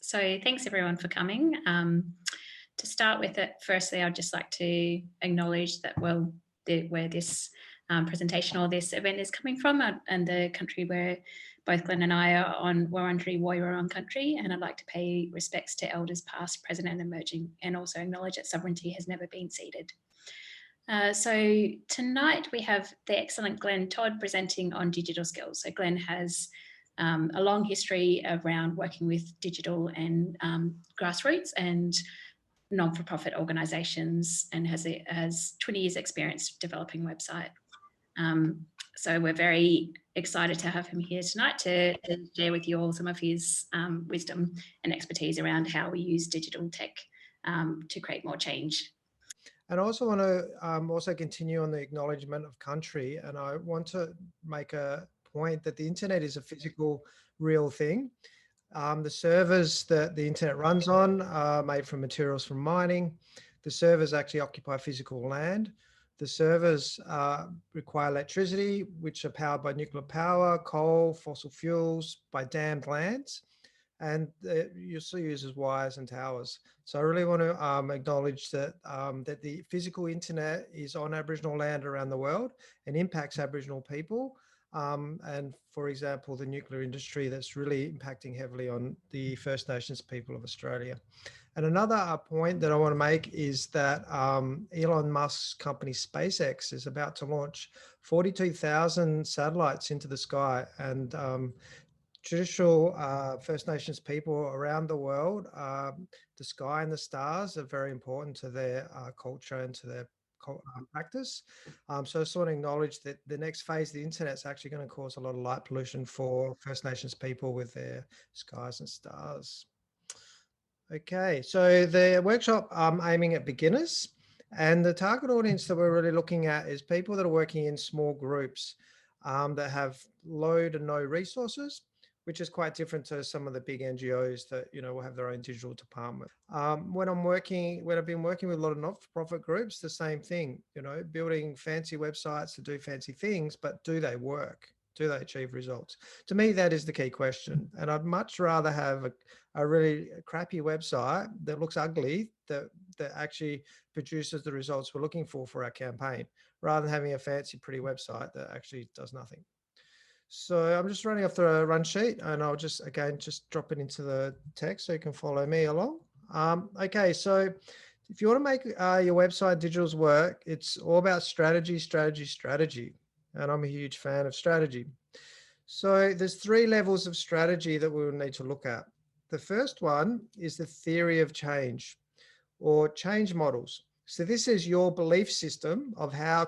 So thanks everyone for coming. To start with it, firstly, I'd just like to acknowledge that, where this presentation or this event is coming from and the country where both Glenn and I are on Wurundjeri Woi-wurrung country, and I'd like to pay respects to elders past, present and emerging, and also acknowledge that sovereignty has never been ceded. So tonight we have the excellent Glenn Todd presenting on digital skills. So Glenn has a long history around working with digital and grassroots and non-for-profit organisations, and has 20 years experience developing website. So we're very excited to have him here tonight to share with you all some of his wisdom and expertise around how we use digital tech to create more change. And I also want to also continue on the acknowledgement of country. And I want to make a point that the internet is a physical, real thing. The servers that the internet runs on are made from materials from mining. The servers actually occupy physical land. The servers require electricity, which are powered by nuclear power, coal, fossil fuels, by dammed lands. And you still uses wires and towers. So I really want to acknowledge that that the physical internet is on Aboriginal land around the world and impacts Aboriginal people. And for example, the nuclear industry that's really impacting heavily on the First Nations people of Australia. And another point that I want to make is that Elon Musk's company SpaceX is about to launch 42,000 satellites into the sky, and traditional First Nations people around the world, the sky and the stars are very important to their culture and to their practice. So I just want to acknowledge that the next phase of the internet is actually going to cause a lot of light pollution for First Nations people with their skies and stars. Okay, so the workshop aiming at beginners, and the target audience that we're really looking at is people that are working in small groups that have low to no resources, which is quite different to some of the big NGOs that, you know, will have their own digital department. When I've been working with a lot of not-for-profit groups, the same thing, you know, building fancy websites to do fancy things, but do they work? Do they achieve results? To me, that is the key question. And I'd much rather have a really crappy website that looks ugly, that actually produces the results we're looking for our campaign, rather than having a fancy, pretty website that actually does nothing. So I'm just running off the run sheet, and I'll just drop it into the text so you can follow me along. Okay, so if you want to make your website digitals work, it's all about strategy, strategy, strategy. And I'm a huge fan of strategy. So there's 3 levels of strategy that we will need to look at. The first one is the theory of change, or change models. So this is your belief system of how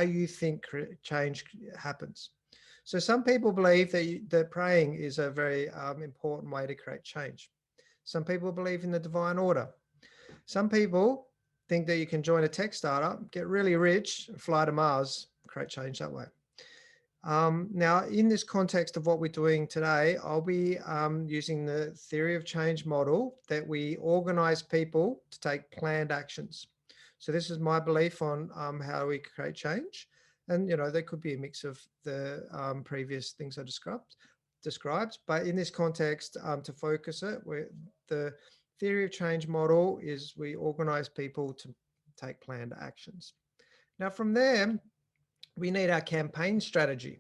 you think change happens. So some people believe that praying is a very important way to create change. Some people believe in the divine order. Some people think that you can join a tech startup, get really rich, fly to Mars, create change that way. Now, in this context of what we're doing today, I'll be using the theory of change model that we organize people to take planned actions. So this is my belief on how we create change. And, you know, there could be a mix of the previous things I described. But in this context, to focus it, the theory of change model is we organize people to take planned actions. Now, from there, we need our campaign strategy,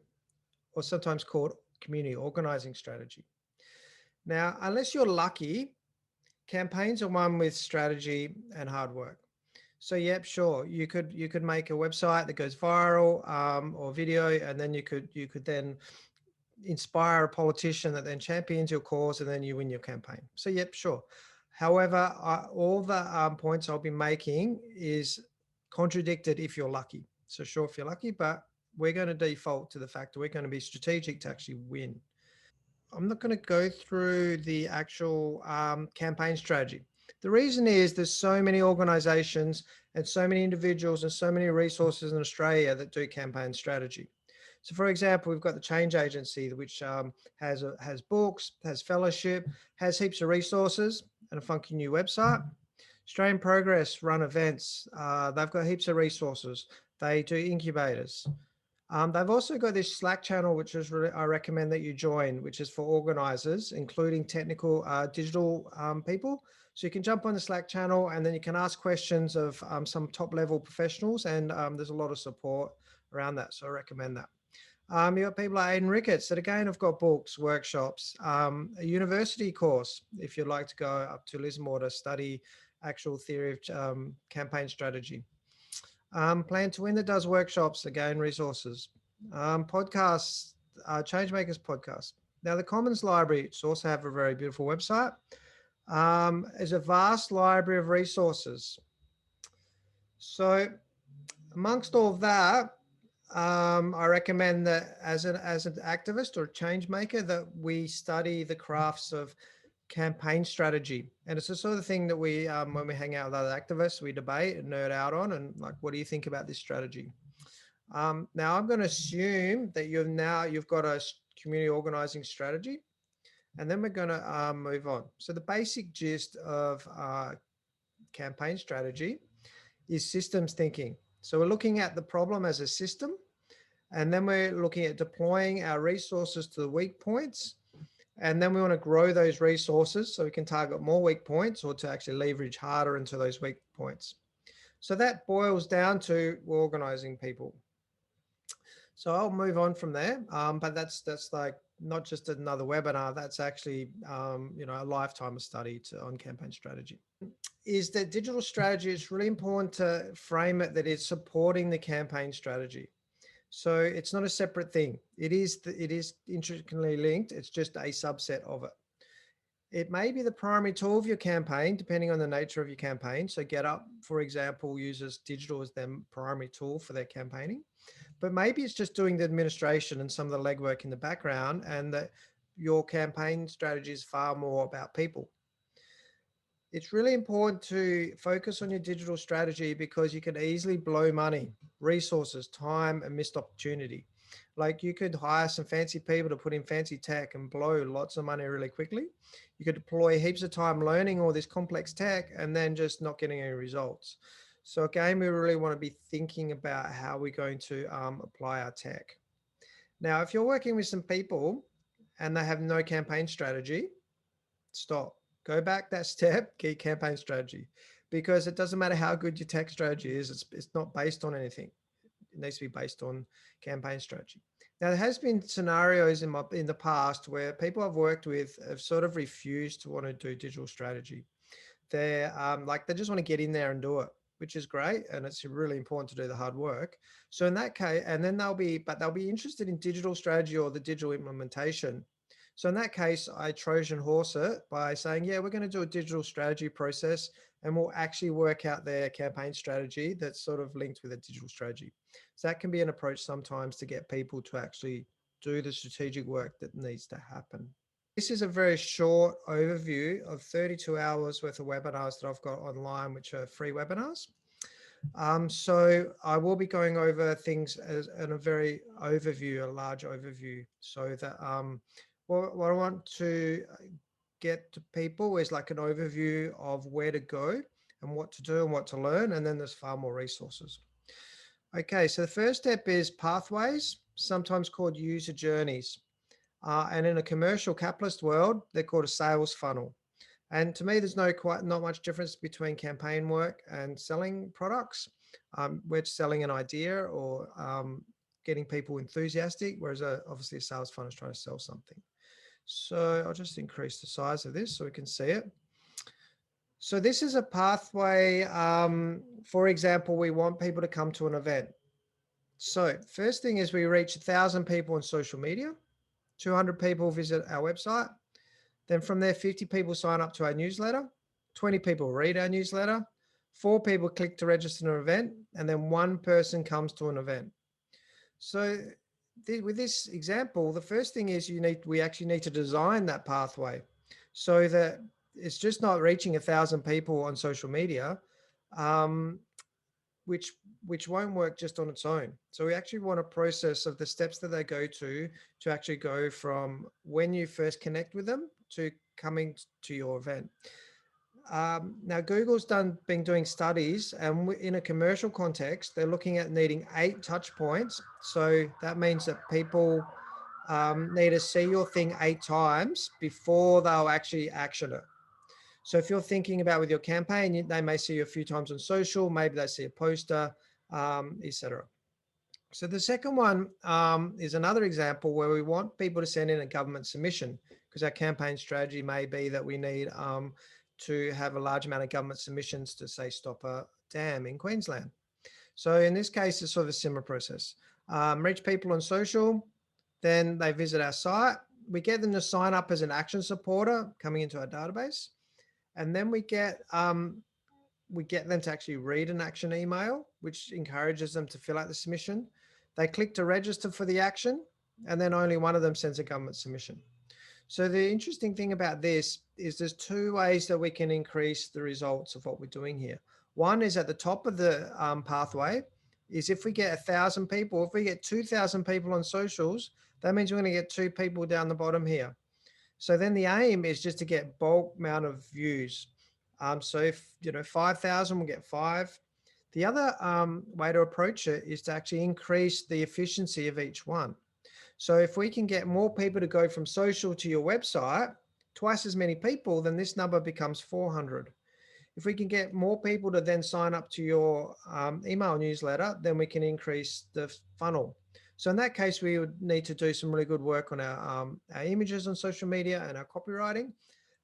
or sometimes called community organizing strategy. Now, unless you're lucky, campaigns are one with strategy and hard work. So, yep, sure, you could make a website that goes viral or video, and then you could then inspire a politician that then champions your cause, and then you win your campaign. So, yep, sure. However, all the points I'll be making is contradicted if you're lucky. So sure, if you're lucky, but we're going to default to the fact that we're going to be strategic to actually win. I'm not going to go through the actual campaign strategy. The reason is there's so many organizations and so many individuals and so many resources in Australia that do campaign strategy. So for example, we've got the Change Agency, which has books, has fellowship, has heaps of resources and a funky new website. Australian Progress run events. They've got heaps of resources. They do incubators. They've also got this Slack channel, which is really, I recommend that you join, which is for organizers, including technical digital people. So you can jump on the Slack channel and then you can ask questions of some top level professionals, and there's a lot of support around that. So I recommend that. You've got people like Aidan Ricketts that again have got books, workshops, a university course if you'd like to go up to Lismore to study actual theory of campaign strategy. Plan to Win that does workshops, again, resources. Podcasts, Changemakers podcast. Now, the Commons Library also have a very beautiful website. Is a vast library of resources. So amongst all of that, I recommend that as an activist or a change maker, that we study the crafts of campaign strategy. And it's the sort of thing that we, when we hang out with other activists, we debate and nerd out on, and like, what do you think about this strategy? Now I'm going to assume that you've got a community organizing strategy, and then we're going to move on. So the basic gist of campaign strategy is systems thinking. So we're looking at the problem as a system, and then we're looking at deploying our resources to the weak points. And then we want to grow those resources so we can target more weak points, or to actually leverage harder into those weak points. So that boils down to organizing people. So I'll move on from there. But that's like not just another webinar. That's actually a lifetime of study on campaign strategy. Is that digital strategy? It's really important to frame it that it's supporting the campaign strategy. So it's not a separate thing. It is intricately linked. It's just a subset of it. It may be the primary tool of your campaign, depending on the nature of your campaign. So GetUp, for example, uses digital as their primary tool for their campaigning. But maybe it's just doing the administration and some of the legwork in the background, and that your campaign strategy is far more about people. It's really important to focus on your digital strategy because you can easily blow money, resources, time, and missed opportunity. Like, you could hire some fancy people to put in fancy tech and blow lots of money really quickly. You could deploy heaps of time learning all this complex tech and then just not getting any results. So again, we really want to be thinking about how we're going to apply our tech. Now, if you're working with some people and they have no campaign strategy, stop. Go back that step, key campaign strategy, because it doesn't matter how good your tech strategy is. It's not based on anything. It needs to be based on campaign strategy. Now, there has been scenarios in the past where people I've worked with have sort of refused to want to do digital strategy. They're they just want to get in there and do it, which is great, and it's really important to do the hard work. So in that case, and then they'll be interested in digital strategy or the digital implementation. So in that case, I Trojan horse it by saying, yeah, we're going to do a digital strategy process, and we'll actually work out their campaign strategy that's sort of linked with a digital strategy. So that can be an approach sometimes to get people to actually do the strategic work that needs to happen. This is a very short overview of 32 hours worth of webinars that I've got online, which are free webinars. So I will be going over things in a very overview, a large overview, so that what I want to get to people is like an overview of where to go and what to do and what to learn, and then there's far more resources. Okay, so the first step is pathways, sometimes called user journeys. And in a commercial capitalist world, they're called a sales funnel. And to me, there's not much difference between campaign work and selling products. We're selling an idea or getting people enthusiastic, whereas obviously a sales funnel is trying to sell something. So I'll just increase the size of this so we can see it. So this is a pathway. For example, we want people to come to an event. So first thing is we reach 1,000 people on social media. 200 people visit our website. Then from there, 50 people sign up to our newsletter, 20 people read our newsletter, 4 people click to register an event, and then 1 person comes to an event. So with this example, the first thing is we actually need to design that pathway so that it's just not reaching 1,000 people on social media, which won't work just on its own. So we actually want a process of the steps that they go to actually go from when you first connect with them to coming to your event. Now Google's been doing studies, and in a commercial context, they're looking at needing 8 touch points. So that means that people need to see your thing 8 times before they'll actually action it. So if you're thinking about with your campaign, they may see you a few times on social, maybe they see a poster, etc. So the second one is another example where we want people to send in a government submission, because our campaign strategy may be that we need to have a large amount of government submissions to, say, stop a dam in Queensland. So in this case, it's sort of a similar process. Reach people on social, then they visit our site. We get them to sign up as an action supporter coming into our database. And then we get them to actually read an action email, which encourages them to fill out the submission. They click to register for the action, and then only one of them sends a government submission. So the interesting thing about this is there's 2 ways that we can increase the results of what we're doing here. One is at the top of the pathway, is if we get 1,000 people, if we get 2,000 people on socials, that means we're going to get 2 people down the bottom here. So then the aim is just to get bulk amount of views. So if 5,000, we'll get 5. The other way to approach it is to actually increase the efficiency of each one. So if we can get more people to go from social to your website, twice as many people, then this number becomes 400. If we can get more people to then sign up to your email newsletter, then we can increase the funnel. So in that case, we would need to do some really good work on our images on social media and our copywriting.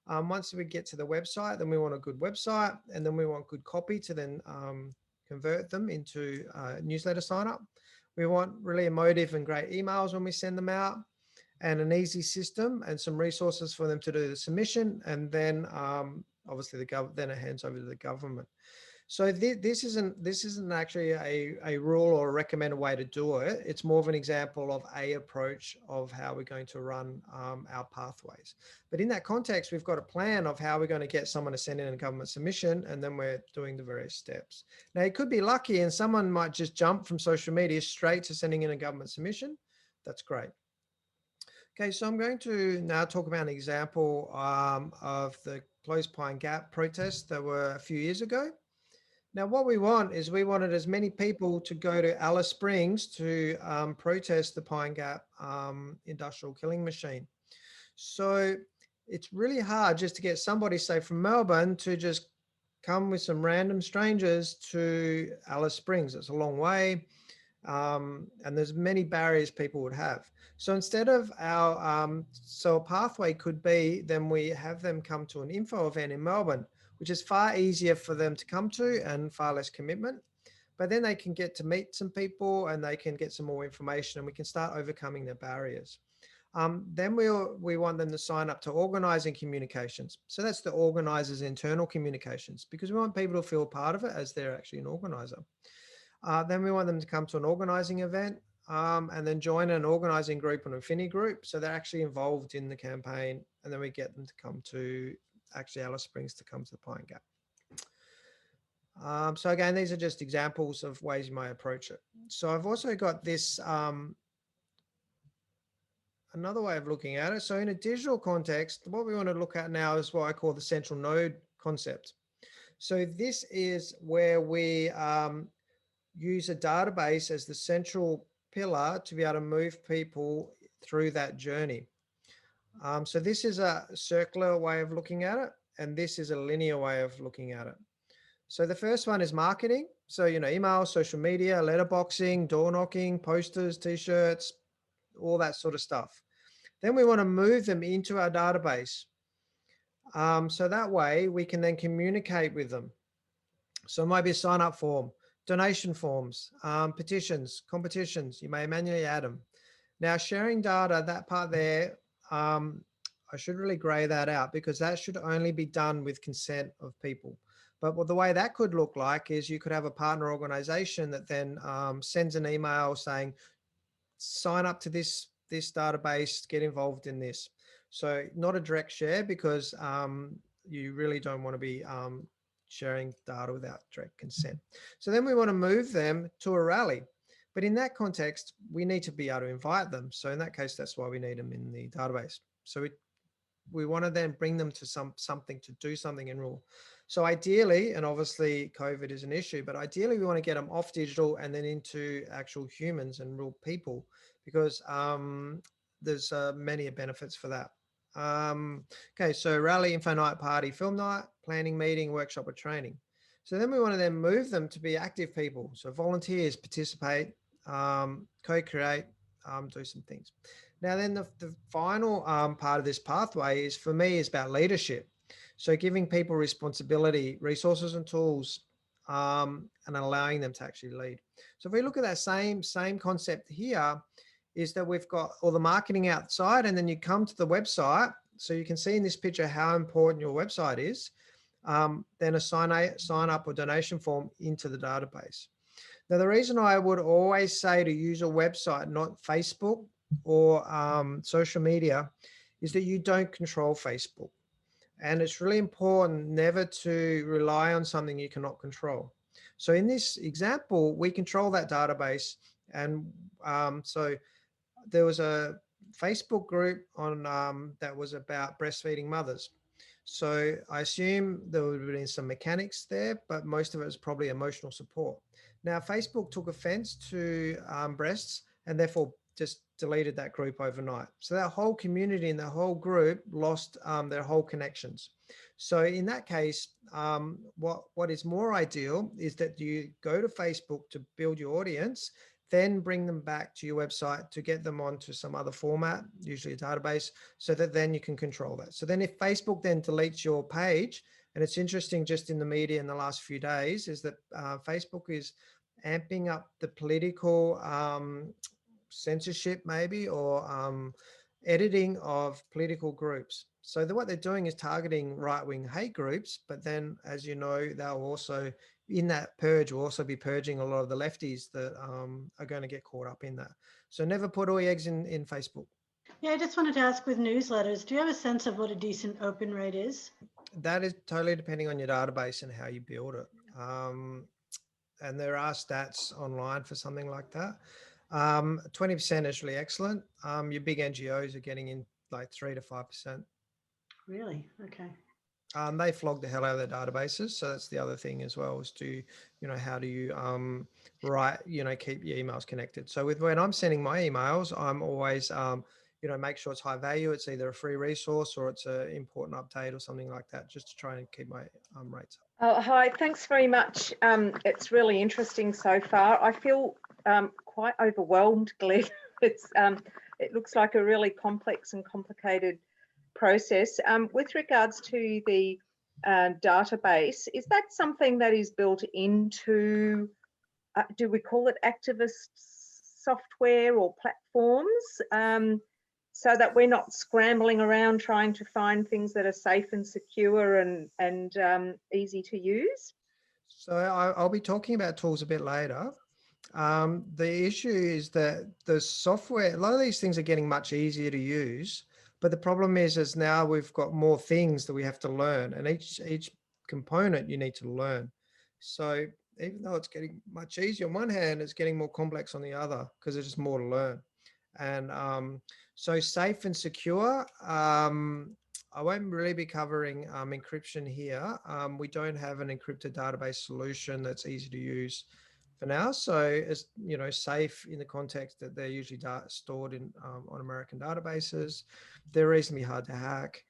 Once we get to the website, then we want a good website, and then we want good copy to then convert them into newsletter sign up. We want really emotive and great emails when we send them out, and an easy system and some resources for them to do the submission. And then obviously then it hands over to the government. So this isn't actually a rule or a recommended way to do it. It's more of an example of a approach of how we're going to run our pathways. But in that context, we've got a plan of how we're going to get someone to send in a government submission, and then we're doing the various steps. Now, you could be lucky and someone might just jump from social media straight to sending in a government submission. That's great. Okay, so I'm going to now talk about an example of the Closed Pine Gap protests that were a few years ago. Now, what we want is we wanted as many people to go to Alice Springs to protest the Pine Gap industrial killing machine. So it's really hard just to get somebody, say, from Melbourne to just come with some random strangers to Alice Springs. It's a long way. And there's many barriers people would have. So instead of so a pathway could be, then we have them come to an info event in Melbourne, which is far easier for them to come to and far less commitment. But then they can get to meet some people and they can get some more information, and we can start overcoming their barriers. Then we want them to sign up to Organising communications. So that's the organizer's internal communications, because we want people to feel part of it as they're actually an organizer. Then we want them to come to an Organising event and then join an Organising group or an affinity group. So they're actually involved in the campaign, and then we get them to come to actually Alice Springs to come to the Pine Gap. So again, these are just examples of ways you might approach it. So I've also got this, another way of looking at it. So in a digital context, what we want to look at now is what I call the central node concept. So this is where we use a database as the central pillar to be able to move people through that journey. So this is a circular way of looking at it, and this is a linear way of looking at it. So the first one is marketing. So, email, social media, letterboxing, door knocking, posters, t-shirts, all that sort of stuff. Then we want to move them into our database. So that way we can then communicate with them. So it might be a sign up form, donation forms, petitions, competitions. You may manually add them. Now, sharing data, that part there, I should really grey that out, because that should only be done with consent of people. But the way that could look like is you could have a partner organization that then sends an email saying, sign up to this database, get involved in this. So not a direct share, because you really don't want to be sharing data without direct consent. So then we want to move them to a rally. But in that context, we need to be able to invite them. So in that case, that's why we need them in the database. So we want to then bring them to something to do something in real. So ideally, and obviously COVID is an issue, but ideally we want to get them off digital and then into actual humans and real people, because there's many benefits for that. Okay, so rally, info night, party, film night, planning, meeting, workshop, or training. So then we want to then move them to be active people. So volunteers, participate, co-create, do some things. Now then the final part of this pathway is, for me, is about leadership. So giving people responsibility, resources and tools, and allowing them to actually lead. So if we look at that same concept here, is that we've got all the marketing outside, and then you come to the website. So you can see in this picture how important your website is. Then a sign up or donation form into the database. Now, the reason I would always say to use a website, not Facebook or social media, is that you don't control Facebook. And it's really important never to rely on something you cannot control. So in this example, we control that database. And so there was a Facebook group on that was about breastfeeding mothers. So I assume there would have been some mechanics there, but most of it was probably emotional support. Now, Facebook took offense to breasts and therefore just deleted that group overnight. So that whole community and the whole group lost their whole connections. So in that case, what is more ideal is that you go to Facebook to build your audience, then bring them back to your website to get them onto some other format, usually a database, so that then you can control that. So then if Facebook then deletes your page, and it's interesting just in the media in the last few days, is that Facebook is amping up the political censorship maybe, or editing of political groups. So what they're doing is targeting right-wing hate groups, but then, as you know, they'll also, in that purge, will also be purging a lot of the lefties that are going to get caught up in that. So never put all your eggs in Facebook. Yeah, I just wanted to ask, with newsletters, do you have a sense of what a decent open rate is? That is totally depending on your database and how you build it. And there are stats online for something like that. 20% is really excellent. Your big NGOs are getting in like 3 to 5%. Really? Okay. They flog the hell out of their databases. So that's the other thing as well, is to, how do you keep your emails connected. So when I'm sending my emails, I'm always, make sure it's high value. It's either a free resource or it's an important update or something like that, just to try and keep my rates up. Oh, hi, thanks very much. It's really interesting so far. I feel quite overwhelmed, Glenn. It looks like a really complex and complicated process. With regards to the database, is that something that is built into, do we call it activist software or platforms, so that we're not scrambling around trying to find things that are safe and secure and easy to use? So I'll be talking about tools a bit later. The issue is that the software, a lot of these things are getting much easier to use, but the problem is now we've got more things that we have to learn, and each component you need to learn. So even though it's getting much easier on one hand, it's getting more complex on the other, because there's just more to learn. And so safe and secure, I won't really be covering encryption here. We don't have an encrypted database solution that's easy to use for now. So it's, safe in the context that they're usually stored in on American databases. They're reasonably hard to hack.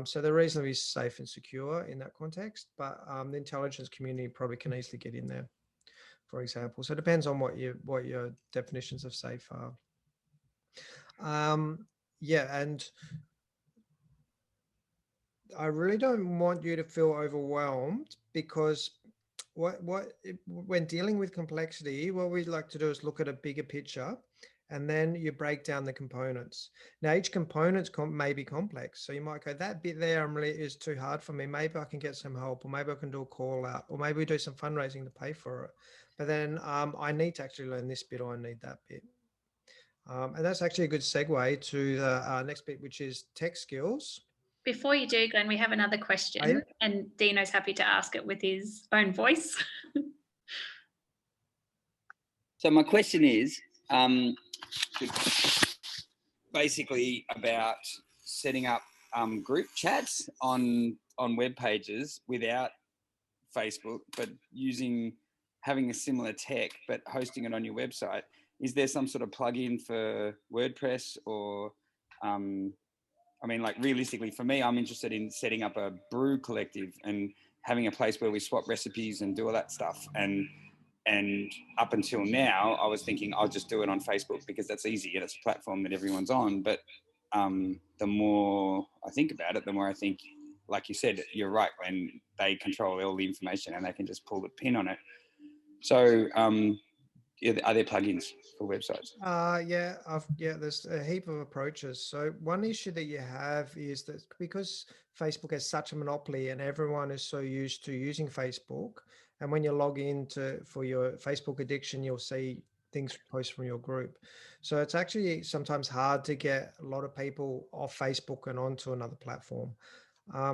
So they're reasonably safe and secure in that context, but the intelligence community probably can easily get in there, for example. So it depends on what your definitions of safe are. And I really don't want you to feel overwhelmed, because when dealing with complexity, what we like to do is look at a bigger picture, and then you break down the components. Now, each component may be complex. So you might go, that bit there is too hard for me. Maybe I can get some help, or maybe I can do a call out, or maybe we do some fundraising to pay for it. But then I need to actually learn this bit, or I need that bit. And that's actually a good segue to the next bit, which is tech skills. Before you do, Glenn, we have another question, and Dino's happy to ask it with his own voice. So my question is basically about setting up group chats on web pages without Facebook, but having a similar tech, but hosting it on your website. Is there some sort of plugin for WordPress or, I mean, like realistically for me, I'm interested in setting up a brew collective and having a place where we swap recipes and do all that stuff. And up until now, I was thinking I'll just do it on Facebook because that's easy and it's a platform that everyone's on. But the more I think about it, the more I think, like you said, you're right, when they control all the information and they can just pull the pin on it. So are there plugins for websites? Yeah, there's a heap of approaches. So one issue that you have is that because Facebook has such a monopoly and everyone is so used to using Facebook, and when you log in for your Facebook addiction, you'll see things posted from your group. So it's actually sometimes hard to get a lot of people off Facebook and onto another platform.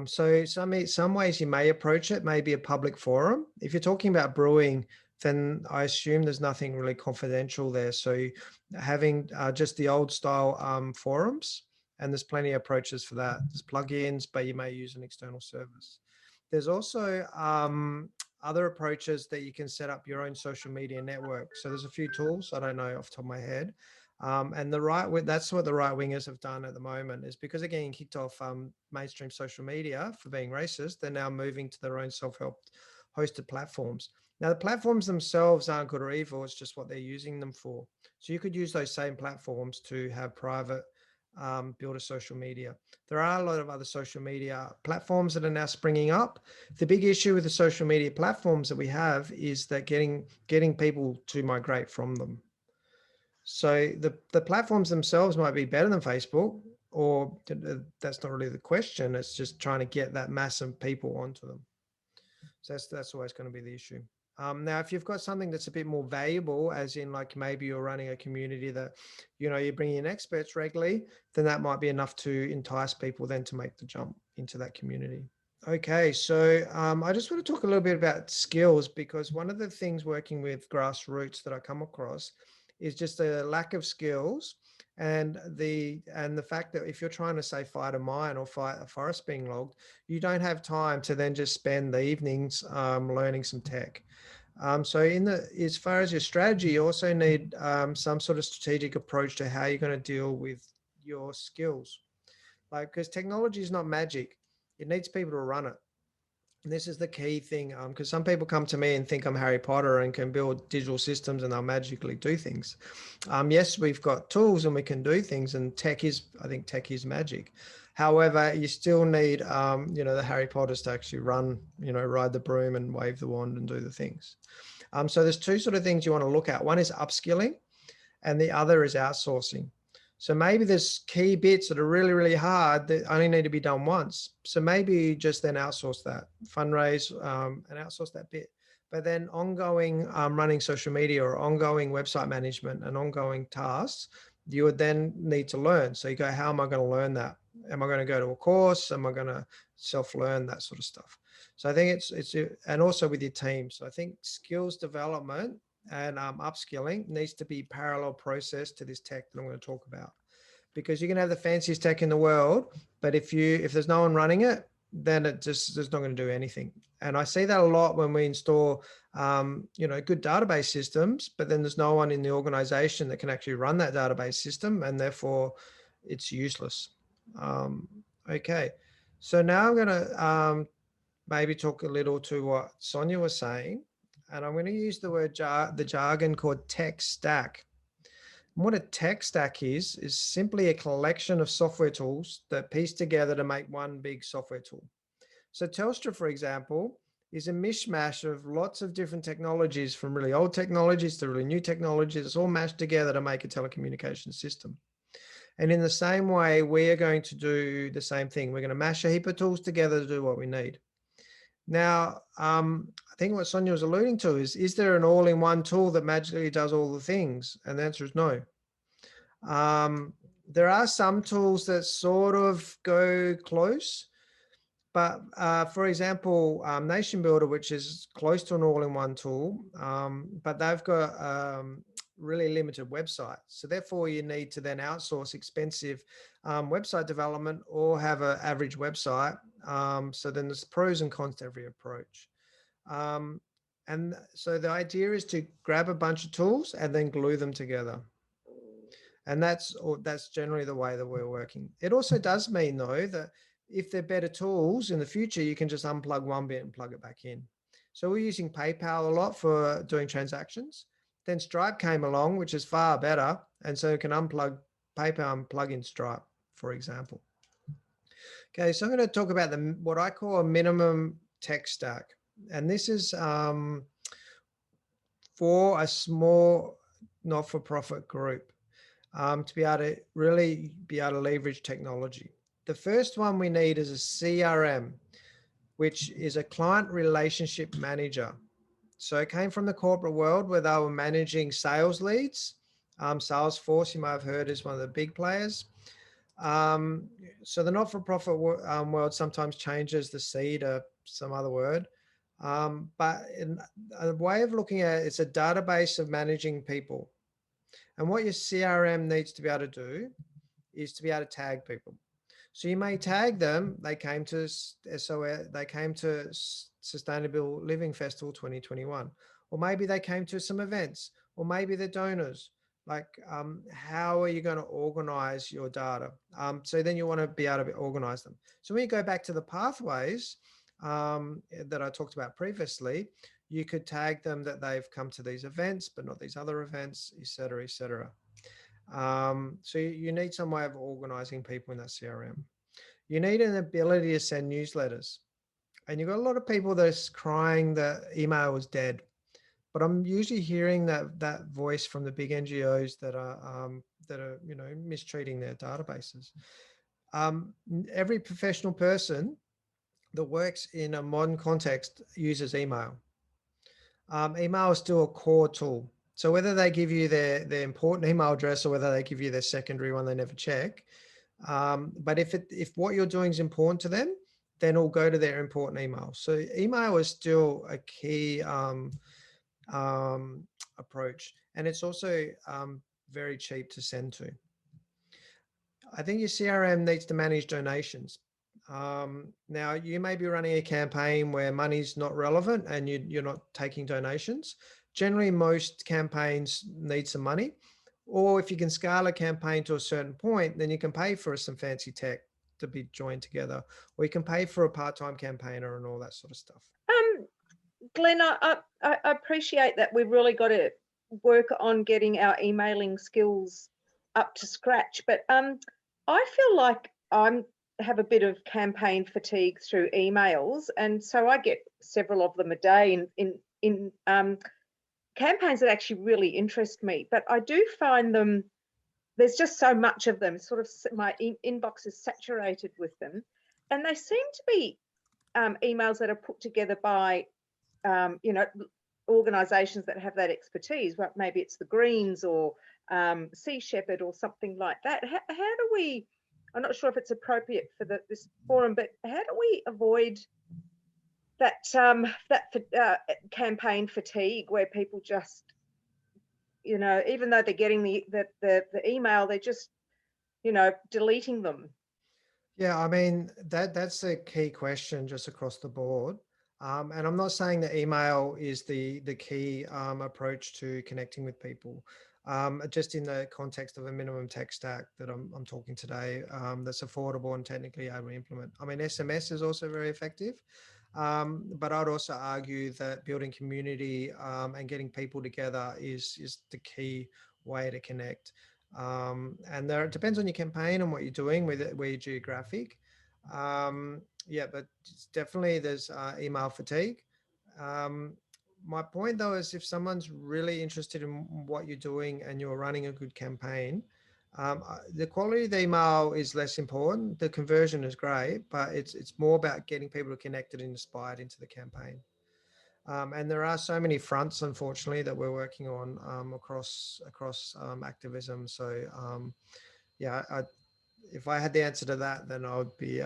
So some ways you may approach it, maybe a public forum. If you're talking about brewing, then I assume there's nothing really confidential there. So having just the old style forums, and there's plenty of approaches for that. There's plugins, but you may use an external service. There's also other approaches that you can set up your own social media network. So there's a few tools, I don't know off the top of my head. And that's what the right wingers have done at the moment, is because they're getting kicked off mainstream social media for being racist, they're now moving to their own self-help hosted platforms. Now, the platforms themselves aren't good or evil, it's just what they're using them for. So you could use those same platforms to have private build a social media. There are a lot of other social media platforms that are now springing up. The big issue with the social media platforms that we have is that getting people to migrate from them. So the platforms themselves might be better than Facebook, or that's not really the question. It's just trying to get that mass of people onto them. So that's always going to be the issue. Now, if you've got something that's a bit more valuable, as in like maybe you're running a community that, you're bringing in experts regularly, then that might be enough to entice people then to make the jump into that community. Okay, so I just want to talk a little bit about skills, because one of the things working with grassroots that I come across is just a lack of skills, and the fact that if you're trying to say fight a mine or fight a forest being logged, you don't have time to then just spend the evenings learning some tech. So as far as your strategy, you also need some sort of strategic approach to how you're going to deal with your skills. Because technology is not magic. It needs people to run it. And this is the key thing, because some people come to me and think I'm Harry Potter and can build digital systems and they'll magically do things. Yes, we've got tools and we can do things, and I think tech is magic. However, you still need, the Harry Potters to actually run, ride the broom and wave the wand and do the things. So there's two sort of things you want to look at. One is upskilling and the other is outsourcing. So maybe there's key bits that are really, really hard that only need to be done once. So maybe you just then outsource that, fundraise and outsource that bit. But then ongoing running social media or ongoing website management and ongoing tasks, you would then need to learn. So you go, how am I going to learn that? Am I going to go to a course? Am I going to self-learn, that sort of stuff? So I think and also with your team. So I think skills development and upskilling needs to be parallel process to this tech that I'm going to talk about, because you can have the fanciest tech in the world, but if there's no one running it, then it's not going to do anything. And I see that a lot when we install good database systems, but then there's no one in the organization that can actually run that database system, and therefore it's useless. Okay, so now I'm going to maybe talk a little to what Sonia was saying. And I'm going to use the word the jargon called tech stack. And what a tech stack is simply a collection of software tools that piece together to make one big software tool. So Telstra, for example, is a mishmash of lots of different technologies, from really old technologies to really new technologies. It's all mashed together to make a telecommunications system. And in the same way, we are going to do the same thing. We're going to mash a heap of tools together to do what we need. Now, I think what Sonia was alluding to is there an all-in-one tool that magically does all the things? And the answer is no. There are some tools that sort of go close, but for example, Nation Builder, which is close to an all-in-one tool, but they've got really limited website. So therefore you need to then outsource expensive website development or have an average website. So then there's pros and cons to every approach. And so the idea is to grab a bunch of tools and then glue them together. And that's generally the way that we're working. It also does mean though, that if they're better tools in the future, you can just unplug one bit and plug it back in. So we're using PayPal a lot for doing transactions. Then Stripe came along, which is far better. And so you can unplug PayPal and plug in Stripe, for example. Okay, so I'm going to talk about what I call a minimum tech stack. And this is for a small not-for-profit group to be able to really be able to leverage technology. The first one we need is a CRM, which is a client relationship manager. So it came from the corporate world where they were managing sales leads. Salesforce, you might have heard, is one of the big players. So the not-for-profit world sometimes changes the C to some other word. But in a way of looking at it, it's a database of managing people. And what your CRM needs to be able to do is to be able to tag people. So you may tag them, they came to Sustainable Living Festival 2021, or maybe they came to some events, or maybe they're donors. Like, how are you going to organize your data? So then you want to be able to organize them. So when you go back to the pathways that I talked about previously, you could tag them that they've come to these events, but not these other events, et cetera, et cetera. So you need some way of organizing people in that CRM. You need an ability to send newsletters. And you've got a lot of people that's crying that email is dead. But I'm usually hearing that voice from the big NGOs that are mistreating their databases. Every professional person that works in a modern context uses email. Email is still a core tool. So whether they give you their important email address or whether they give you their secondary one they never check, but if what you're doing is important to them, then it'll go to their important email. So email is still a key approach, and it's also very cheap to send to. I think your CRM needs to manage donations. Now, you may be running a campaign where money's not relevant and you're not taking donations. Generally, most campaigns need some money. Or if you can scale a campaign to a certain point, then you can pay for some fancy tech to be joined together. Or you can pay for a part-time campaigner and all that sort of stuff. Glenn, I appreciate that. We've really got to work on getting our emailing skills up to scratch. But I feel like I have a bit of campaign fatigue through emails, and so I get several of them a day in campaigns that actually really interest me. But I do find them, there's just so much of them. Sort of my inbox is saturated with them, and they seem to be emails that are put together by organizations that have that expertise. Well, maybe it's the Greens or Sea Shepherd or something like that. How do we, I'm not sure if it's appropriate for this forum, but how do we avoid that campaign fatigue where people just, even though they're getting the email, they're just, deleting them? Yeah, I mean, that's a key question just across the board. And I'm not saying that email is the key approach to connecting with people. Just in the context of a minimum tech stack that I'm talking today, that's affordable and technically able to implement. I mean, SMS is also very effective, but I'd also argue that building community and getting people together is the key way to connect. And it depends on your campaign and what you're doing, where you're geographic. Yeah, but definitely there's email fatigue. My point though is if someone's really interested in what you're doing and you're running a good campaign, the quality of the email is less important. The conversion is great, but it's more about getting people connected and inspired into the campaign. And there are so many fronts, unfortunately, that we're working on across activism. So yeah, if I had the answer to that, then I would be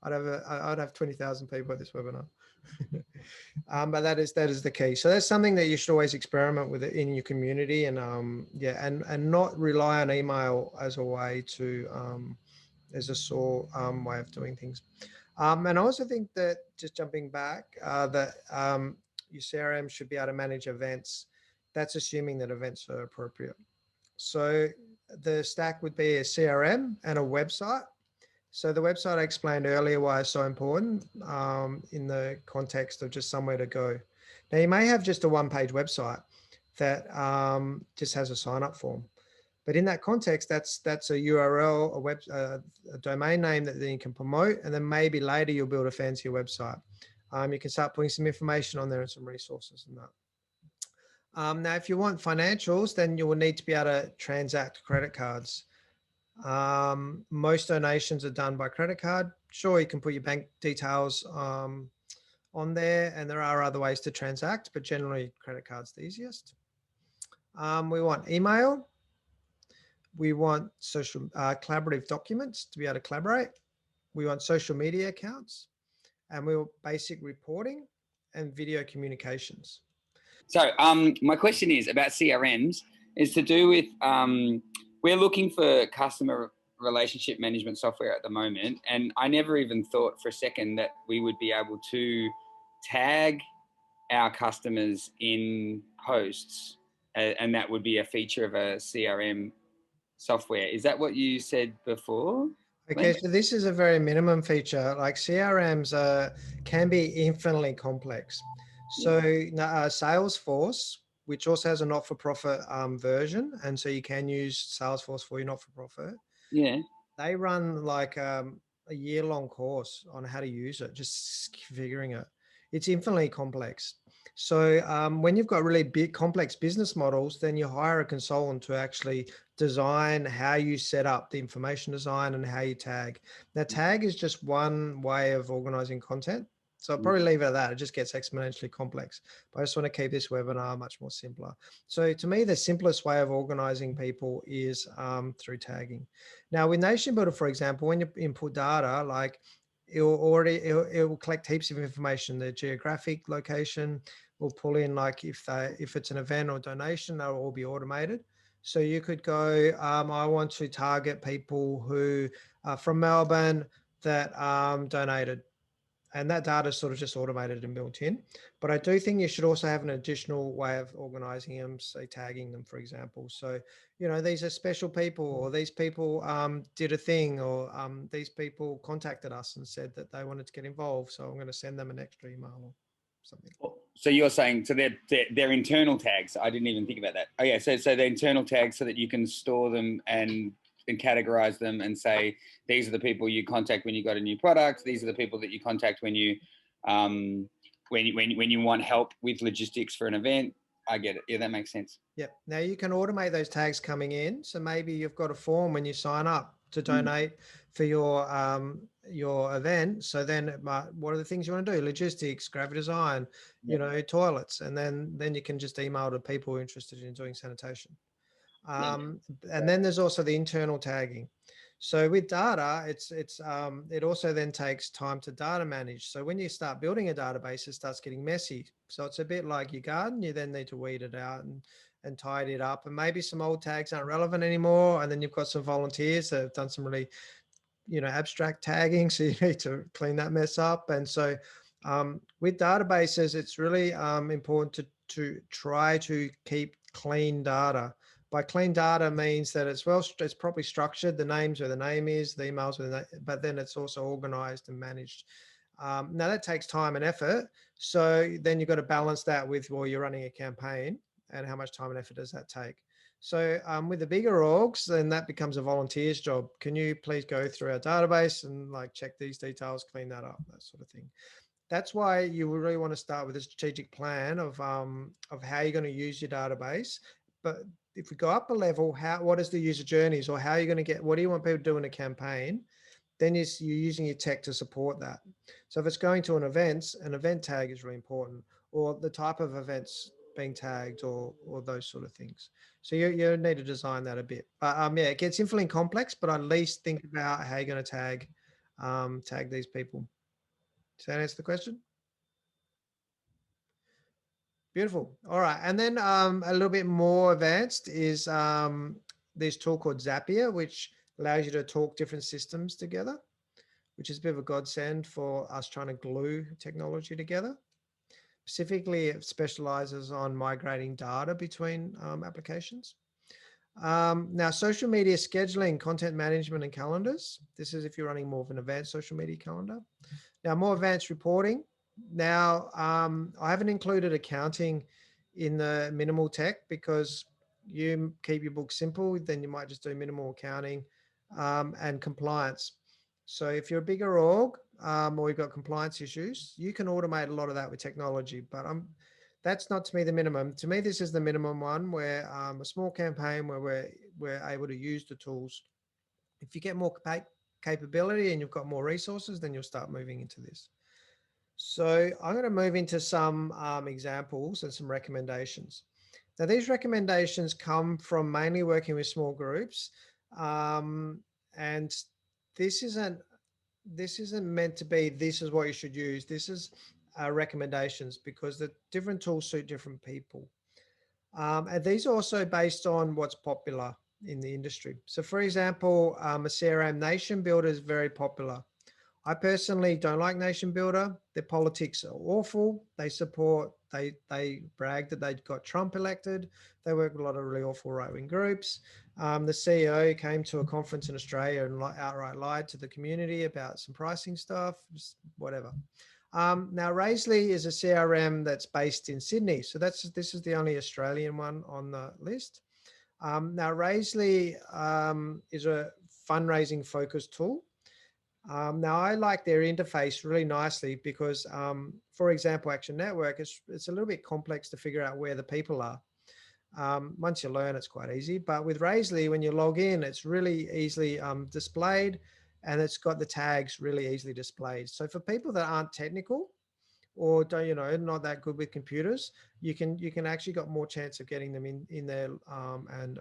I'd have 20,000 people at this webinar. But that is the key. So that's something that you should always experiment with it in your community, and yeah, and not rely on email as a way to as a sore way of doing things. And I also think that, just jumping back, that your CRM should be able to manage events. That's assuming that events are appropriate. So the stack would be a CRM and a website. So the website I explained earlier why it's so important in the context of just somewhere to go. Now you may have just a one-page website that just has a sign-up form, but in that context, that's a URL, a domain name that then you can promote, and then maybe later you'll build a fancier website. You can start putting some information on there and some resources and that. Now, if you want financials, then you will need to be able to transact credit cards. Most donations are done by credit card. Sure, you can put your bank details on there, and there are other ways to transact, but generally credit card's the easiest. We want email. We want social collaborative documents to be able to collaborate. We want social media accounts, and we want basic reporting and video communications. So my question is about CRMs, is to do with, we're looking for customer relationship management software at the moment. And I never even thought for a second that we would be able to tag our customers in posts, and that would be a feature of a CRM software. Is that what you said before? Okay, so this is a very minimum feature. Like CRMs can be infinitely complex. So Salesforce, which also has a not-for-profit version, and so you can use Salesforce for your not-for-profit. Yeah. They run like a year-long course on how to use it, just figuring it. It's infinitely complex. So when you've got really big, complex business models, then you hire a consultant to actually design how you set up the information design and how you tag. Now, tag is just one way of organizing content. So I'll probably leave it at that. It just gets exponentially complex. But I just want to keep this webinar much more simpler. So to me, the simplest way of organizing people is through tagging. Now, with Nation Builder, for example, when you input data, like it will collect heaps of information. The geographic location will pull in, like if it's an event or donation, they'll all be automated. So you could go, I want to target people who are from Melbourne that donated. And that data is sort of just automated and built in. But I do think you should also have an additional way of organizing them, say tagging them, for example. So, you know, these are special people, or these people did a thing, or these people contacted us and said that they wanted to get involved. So I'm going to send them an extra email or something. So you're saying, so they're internal tags. I didn't even think about that. Oh yeah, so they're internal tags so that you can store them and categorize them and say, these are the people you contact when you got a new product. These are the people that you contact when you when you want help with logistics for an event. I get it. Yeah, that makes sense. Yep. Now you can automate those tags coming in. So maybe you've got a form when you sign up to donate for your event. So then what are the things you want to do? Logistics, graphic design, you know, toilets, and then you can just email to people who are interested in doing sanitation. And then there's also the internal tagging. So with data, it also then takes time to data manage. So when you start building a database, it starts getting messy. So it's a bit like your garden. You then need to weed it out and tidy it up. And maybe some old tags aren't relevant anymore. And then you've got some volunteers that have done some really, you know, abstract tagging. So you need to clean that mess up. And so with databases, it's really important to try to keep clean data. By clean data means that it's properly structured. The names where the name is, the emails where the name, but then it's also organized and managed. Now that takes time and effort. So then you've got to balance that with, well, you're running a campaign and how much time and effort does that take? So with the bigger orgs, then that becomes a volunteer's job. Can you please go through our database and like check these details, clean that up, that sort of thing. That's why you really want to start with a strategic plan of how you're going to use your database. But if we go up a level, what is the user journeys, or how are you going to get, what do you want people to do in a campaign? Then you're using your tech to support that. So if it's going to an event tag is really important, or the type of events being tagged, or those sort of things. So you need to design that a bit. But yeah, it gets infinitely complex, but at least think about how you're going to tag tag these people. Does that answer the question? Beautiful. All right. And then a little bit more advanced is this tool called Zapier, which allows you to talk different systems together, which is a bit of a godsend for us trying to glue technology together. Specifically, it specializes on migrating data between applications. Now, social media scheduling, content management, and calendars. This is if you're running more of an advanced social media calendar. Now, more advanced reporting. Now, I haven't included accounting in the minimal tech because you keep your book simple, then you might just do minimal accounting and compliance. So if you're a bigger org or you've got compliance issues, you can automate a lot of that with technology, but that's not to me the minimum. To me, this is the minimum one where a small campaign where we're able to use the tools. If you get more capability and you've got more resources, then you'll start moving into this. So I'm going to move into some examples and some recommendations. Now, these recommendations come from mainly working with small groups, and this isn't meant to be, this is what you should use. This is recommendations because the different tools suit different people. And these are also based on what's popular in the industry. So for example, a CRM Nation Builder is very popular. I personally don't like Nation Builder. Their politics are awful. They brag that they got Trump elected. They work with a lot of really awful right-wing groups. The CEO came to a conference in Australia and outright lied to the community about some pricing stuff, just whatever. Now, Raisley is a CRM that's based in Sydney. So this is the only Australian one on the list. Now, Raisley is a fundraising focused tool. Now, I like their interface really nicely because, for example, Action Network, it's a little bit complex to figure out where the people are. Once you learn, it's quite easy. But with Raisley, when you log in, it's really easily displayed, and it's got the tags really easily displayed. So for people that aren't technical or don't, not that good with computers, you can actually got more chance of getting them in there and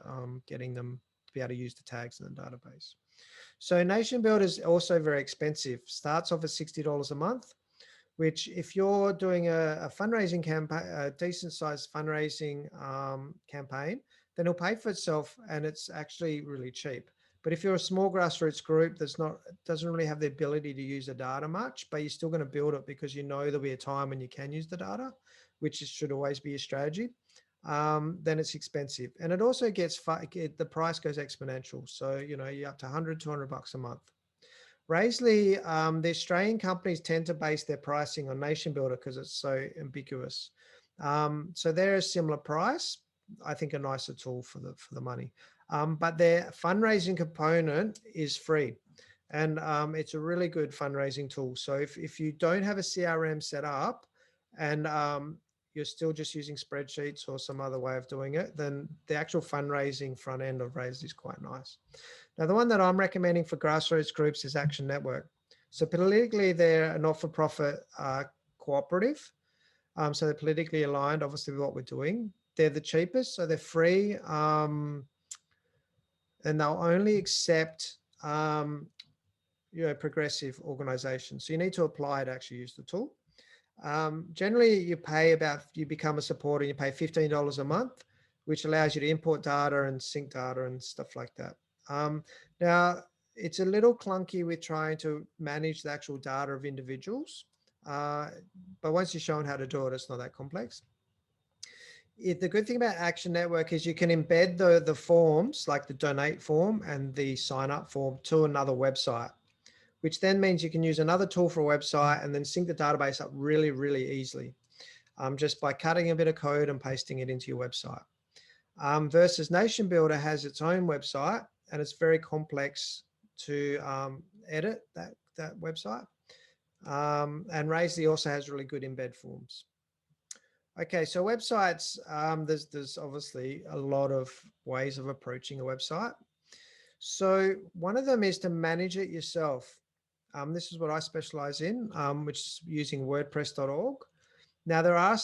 getting them to be able to use the tags in the database. So Nation Builder is also very expensive. Starts off at $60 a month, which if you're doing a fundraising campaign, a decent sized fundraising campaign, then it'll pay for itself and it's actually really cheap. But if you're a small grassroots group doesn't really have the ability to use the data much, but you're still going to build it because you know there'll be a time when you can use the data, which should always be a strategy. Then it's expensive, and it also gets the price goes exponential. So you're up to $100-200 a month. Raisley, the Australian companies tend to base their pricing on Nation Builder because it's so ambiguous. So they're a similar price. I think a nicer tool for the money. But their fundraising component is free, and it's a really good fundraising tool. So if you don't have a CRM set up and you're still just using spreadsheets or some other way of doing it, then the actual fundraising front end of Raisley is quite nice. Now, the one that I'm recommending for grassroots groups is Action Network. So politically, they're a not-for-profit cooperative. So they're politically aligned, obviously, with what we're doing. They're the cheapest, so they're free. And they'll only accept progressive organizations. So you need to apply to actually use the tool. Generally, you become a supporter, you pay $15 a month, which allows you to import data and sync data and stuff like that. Now, it's a little clunky with trying to manage the actual data of individuals, but once you're shown how to do it, it's not that complex. The good thing about Action Network is you can embed the forms, like the donate form and the sign up form, to another website, which then means you can use another tool for a website and then sync the database up really, really easily, just by cutting a bit of code and pasting it into your website. Versus Nation Builder has its own website, and it's very complex to edit that website. And Raisley also has really good embed forms. Okay, so websites, there's obviously a lot of ways of approaching a website. So one of them is to manage it yourself. This is what I specialize in, which is using WordPress.org. Now there are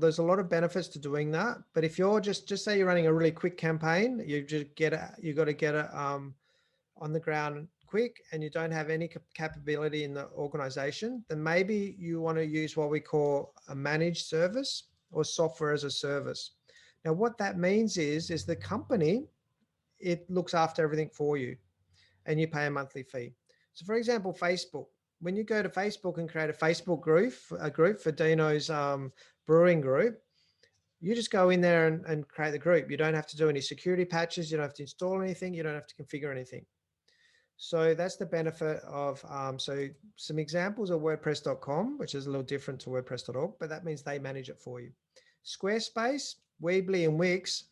there's a lot of benefits to doing that, but if you're just say you're running a really quick campaign, you got to get it on the ground quick and you don't have any capability in the organization, then maybe you want to use what we call a managed service or software as a service. Now, what that means is the company, it looks after everything for you and you pay a monthly fee. So for example, Facebook, when you go to Facebook and create a Facebook group, for Dino's brewing group, you just go in there and create the group. You don't have to do any security patches. You don't have to install anything. You don't have to configure anything. So that's the benefit of, so some examples of WordPress.com, which is a little different to WordPress.org, but that means they manage it for you. Squarespace, Weebly, and Wix,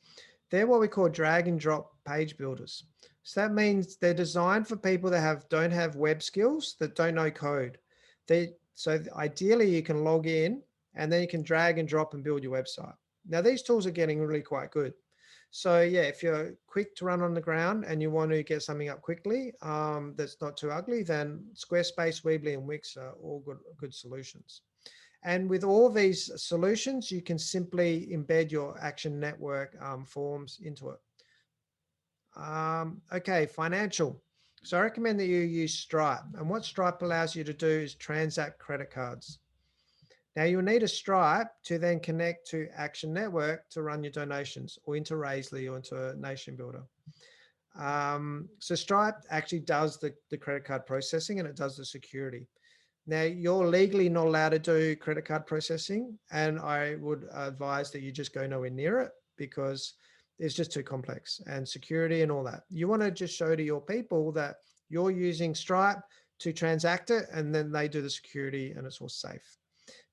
they're what we call drag and drop page builders. So that means they're designed for people that don't have web skills, that don't know code. So ideally you can log in and then you can drag and drop and build your website. Now these tools are getting really quite good. So yeah, if you're quick to run on the ground and you want to get something up quickly that's not too ugly, then Squarespace, Weebly, and Wix are all good solutions. And with all these solutions, you can simply embed your Action Network forms into it. Okay, financial. So I recommend that you use Stripe. And what Stripe allows you to do is transact credit cards. Now you'll need a Stripe to then connect to Action Network to run your donations, or into Raisely or into Nation Builder. So Stripe actually does the credit card processing and it does the security. Now you're legally not allowed to do credit card processing, and I would advise that you just go nowhere near it because it's just too complex, and security and all that. You want to just show to your people that you're using Stripe to transact it, and then they do the security and it's all safe.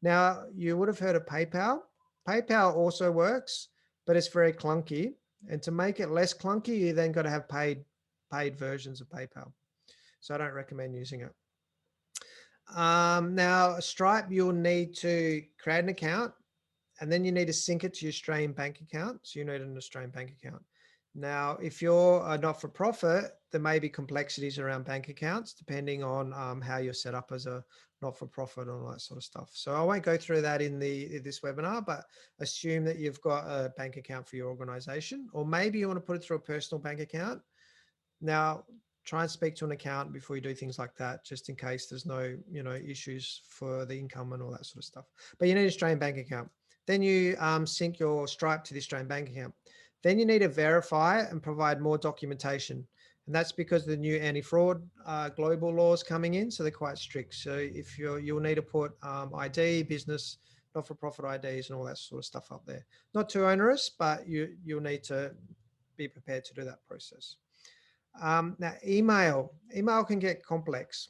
Now, you would have heard of PayPal. PayPal also works, but it's very clunky. And to make it less clunky, you then got to have paid versions of PayPal. So I don't recommend using it. Now, Stripe, you'll need to create an account, and then you need to sync it to your Australian bank account. So you need an Australian bank account. Now, if you're a not-for-profit, there may be complexities around bank accounts, depending on how you're set up as a not-for-profit and all that sort of stuff. So I won't go through that in this webinar, but assume that you've got a bank account for your organization, or maybe you want to put it through a personal bank account. Now, try and speak to an accountant before you do things like that, just in case there's no, issues for the income and all that sort of stuff. But you need an Australian bank account. Then you sync your Stripe to the Australian bank account. Then you need to verify and provide more documentation. And that's because of the new anti-fraud global laws coming in. So they're quite strict. So if you'll need to put ID, business, not-for-profit IDs and all that sort of stuff up there. Not too onerous, but you'll need to be prepared to do that process. Now, email can get complex.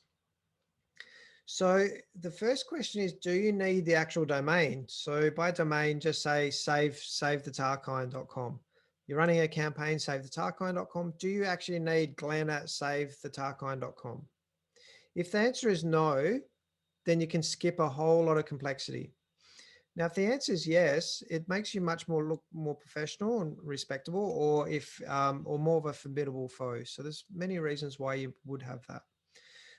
So the first question is, do you need the actual domain? So by domain, just say savethetarkine.com. You're running a campaign, savethetarkine.com. Do you actually need glenn@savethetarkine.com? If the answer is no, then you can skip a whole lot of complexity. Now, if the answer is yes, it makes you much more look more professional and respectable, or or more of a formidable foe. So there's many reasons why you would have that.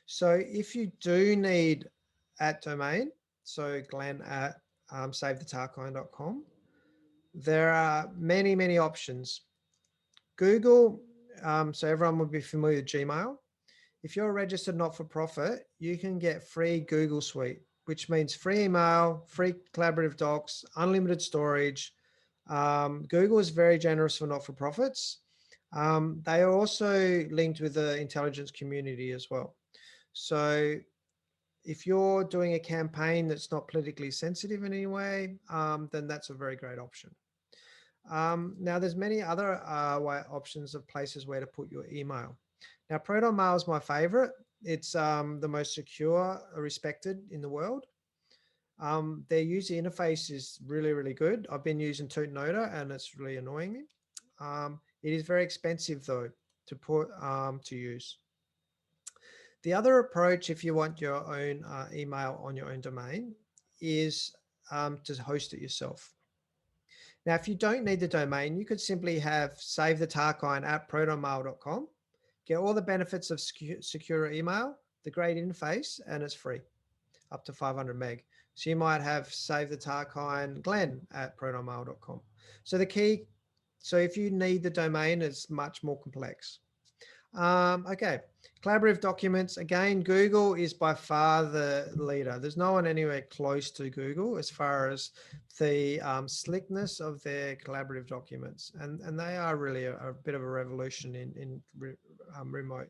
So if you do need @domain, so glenn@savethetarkine.com, there are many options. Google, so everyone would be familiar with Gmail. If you're a registered not-for-profit, you can get free Google Suite, which means free email, free collaborative docs, unlimited storage. Google is very generous for not-for-profits. They are also linked with the intelligence community as well. So if you're doing a campaign that's not politically sensitive in any way, then that's a very great option. Now, there's many other options of places where to put your email. Now, ProtonMail is my favorite. It's the most secure, respected in the world. Their user interface is really good. I've been using Tootnoda and it's really annoying me. It is very expensive though to put to use. The other approach, if you want your own email on your own domain, is to host it yourself. Now, if you don't need the domain, you could simply have savethetarkine@protonmail.com, get all the benefits of secure email, the great interface, and it's free, up to 500 meg. So you might have savethetarkine glenn@protonmail.com. So if you need the domain, it's much more complex. Okay, collaborative documents. Again, Google is by far the leader. There's no one anywhere close to Google as far as the slickness of their collaborative documents. And they are really a bit of a revolution in remote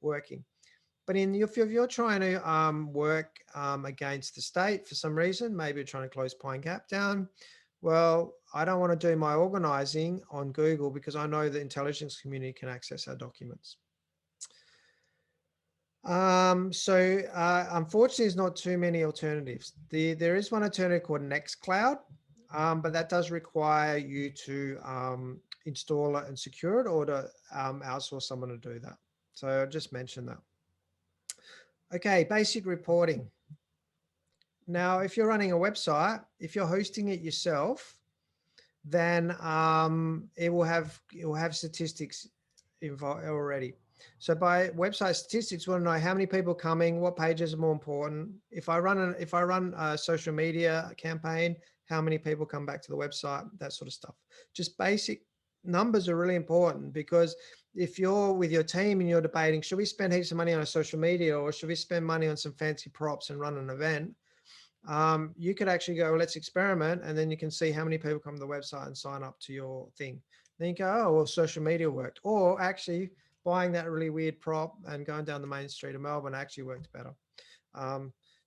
working. But if you're trying to work against the state for some reason, maybe you're trying to close Pine Gap down, well, I don't want to do my organizing on Google because I know the intelligence community can access our documents. Unfortunately, there's not too many alternatives. There is one alternative called Nextcloud, but that does require you to install it and secure it, or to outsource someone to do that. So I'll just mention that. Okay, basic reporting. Now, if you're running a website, if you're hosting it yourself, then it will have statistics involved already. So by website statistics, we want to know how many people are coming, what pages are more important. If I run a social media campaign, how many people come back to the website, that sort of stuff. Just basic numbers are really important, because if you're with your team and you're debating, should we spend heaps of money on a social media, or should we spend money on some fancy props and run an event? You could actually go, let's experiment, and then you can see how many people come to the website and sign up to your thing. Then you go, oh, well, social media worked. Or actually buying that really weird prop and going down the main street of Melbourne actually worked better.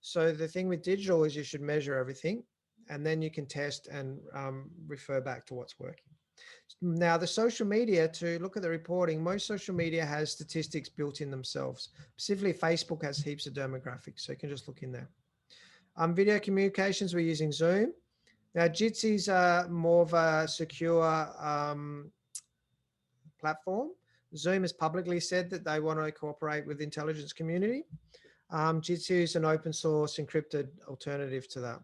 So the thing with digital is you should measure everything, and then you can test and refer back to what's working. Now, the social media, to look at the reporting, most social media has statistics built in themselves. Specifically, Facebook has heaps of demographics, so you can just look in there. Video communications, we're using Zoom. Now, Jitsi's more of a secure platform. Zoom has publicly said that they want to cooperate with the intelligence community. Jitsi is an open source encrypted alternative to that.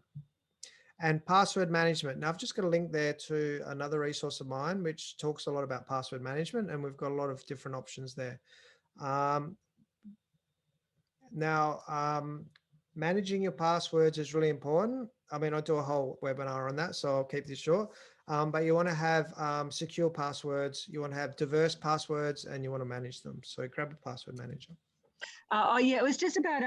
And password management. Now, I've just got a link there to another resource of mine, which talks a lot about password management, and we've got a lot of different options there. Managing your passwords is really important. I mean, I'll do a whole webinar on that, so I'll keep this short. But you want to have secure passwords, you want to have diverse passwords, and you want to manage them. So grab a password manager. Yeah, it was just about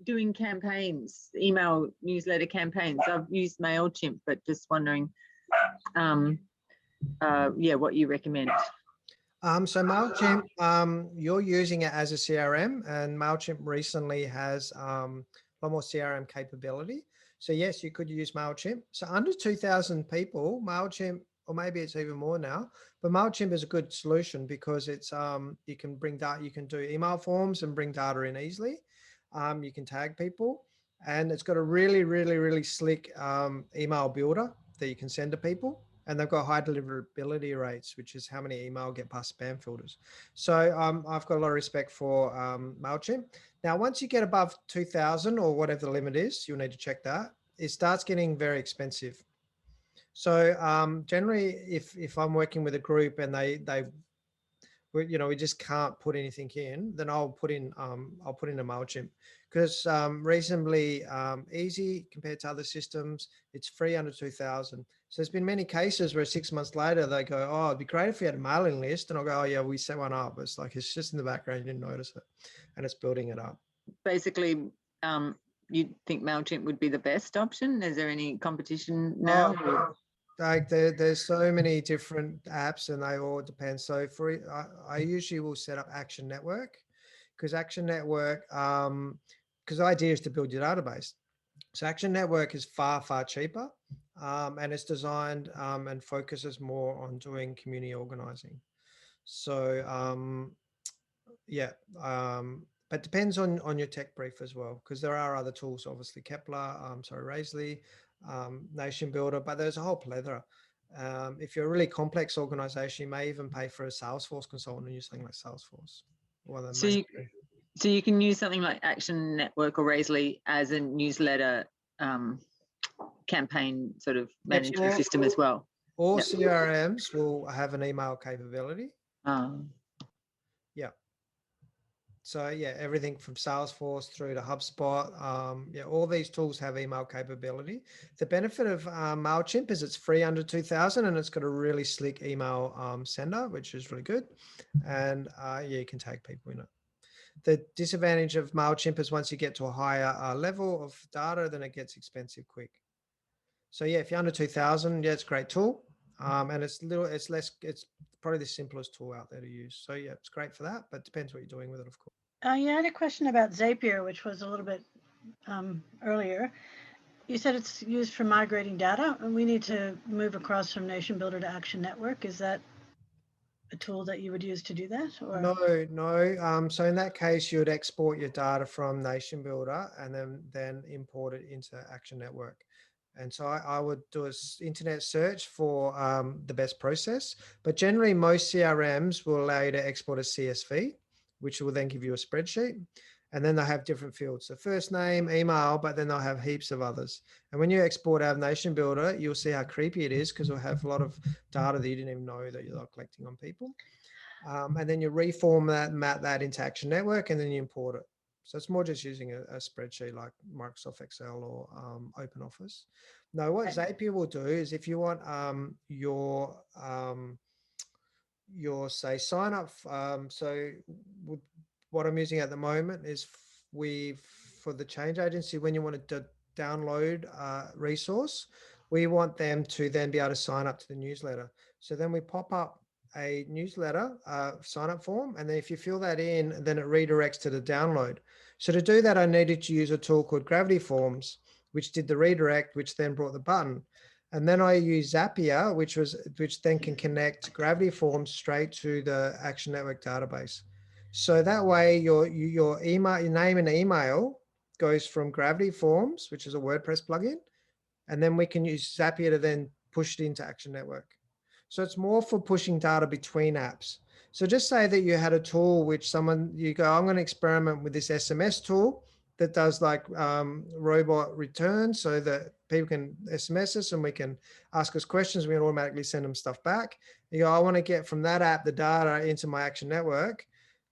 doing campaigns, email newsletter campaigns. I've used MailChimp, but just wondering, what you recommend. So MailChimp, you're using it as a CRM, and MailChimp recently has a lot more CRM capability. So yes, you could use MailChimp. So under 2,000 people, MailChimp, or maybe it's even more now, but MailChimp is a good solution because it's you can bring data, you can do email forms and bring data in easily. You can tag people, and it's got a really, really, really slick email builder that you can send to people. And they've got high deliverability rates, which is how many email get past spam filters. So I've got a lot of respect for MailChimp. Now, once you get above 2,000 or whatever the limit is, you'll need to check that. It starts getting very expensive. So generally, if I'm working with a group and we just can't put anything in, then I'll put in a MailChimp, because reasonably easy compared to other systems. It's free under 2,000. So there's been many cases where 6 months later they go, oh, it'd be great if we had a mailing list, and I'll go, oh yeah, we set one up. It's like, it's just in the background, you didn't notice it, and it's building it up. Basically, you think MailChimp would be the best option? Is there any competition now? Like there's so many different apps, and they all depend. So I usually will set up Action Network, because Action Network, because the idea is to build your database. So Action Network is far, far cheaper, and it's designed and focuses more on doing community organizing. So but depends on your tech brief as well, because there are other tools, obviously Kepler, Razorly, Nation Builder, but there's a whole plethora. If you're a really complex organization, you may even pay for a Salesforce consultant and use something like Salesforce. So you can use something like Action Network or Razorly as a newsletter campaign sort of management system as well. All CRMs will have an email capability. Um, Yeah. So yeah, everything from Salesforce through to HubSpot. Yeah, all these tools have email capability. The benefit of MailChimp is it's free under 2,000 and it's got a really slick email sender, which is really good. And yeah, you can tag people in it. The disadvantage of MailChimp is once you get to a higher level of data, then it gets expensive quick. So yeah, if you're under 2,000, yeah, it's a great tool. And it's probably the simplest tool out there to use. So yeah, it's great for that, but it depends what you're doing with it, of course. You had a question about Zapier, which was a little bit earlier. You said it's used for migrating data, and we need to move across from Nation Builder to Action Network. Is that a tool that you would use to do that? Or? No. So in that case, you would export your data from Nation Builder and then import it into Action Network. And so I would do an internet search for the best process. But generally, most CRMs will allow you to export a CSV, which will then give you a spreadsheet. And then they'll have different fields. So first name, email, but then they'll have heaps of others. And when you export out of Nation Builder, you'll see how creepy it is because it'll have a lot of data that you didn't even know that you're collecting on people. And then you reform that, map that into Action Network, and then you import it. So it's more just using a spreadsheet like Microsoft Excel or OpenOffice. No, what Zapier will do is if you want your say sign up. So what I'm using at the moment is for the change agency, when you want to download a resource, we want them to then be able to sign up to the newsletter. So then we pop up a newsletter sign up form, and then if you fill that in, then it redirects to the download. So to do that, I needed to use a tool called Gravity Forms, which did the redirect, which then brought the button. And then I use Zapier, which then can connect Gravity Forms straight to the Action Network database. So that way your email, your name and email goes from Gravity Forms, which is a WordPress plugin, and then we can use Zapier to then push it into Action Network. So it's more for pushing data between apps. So just say that you had a tool which you go, I'm going to experiment with this SMS tool that does like robot returns so that people can SMS us and we can ask us questions. We can automatically send them stuff back. You go, I want to get from that app the data into my Action Network.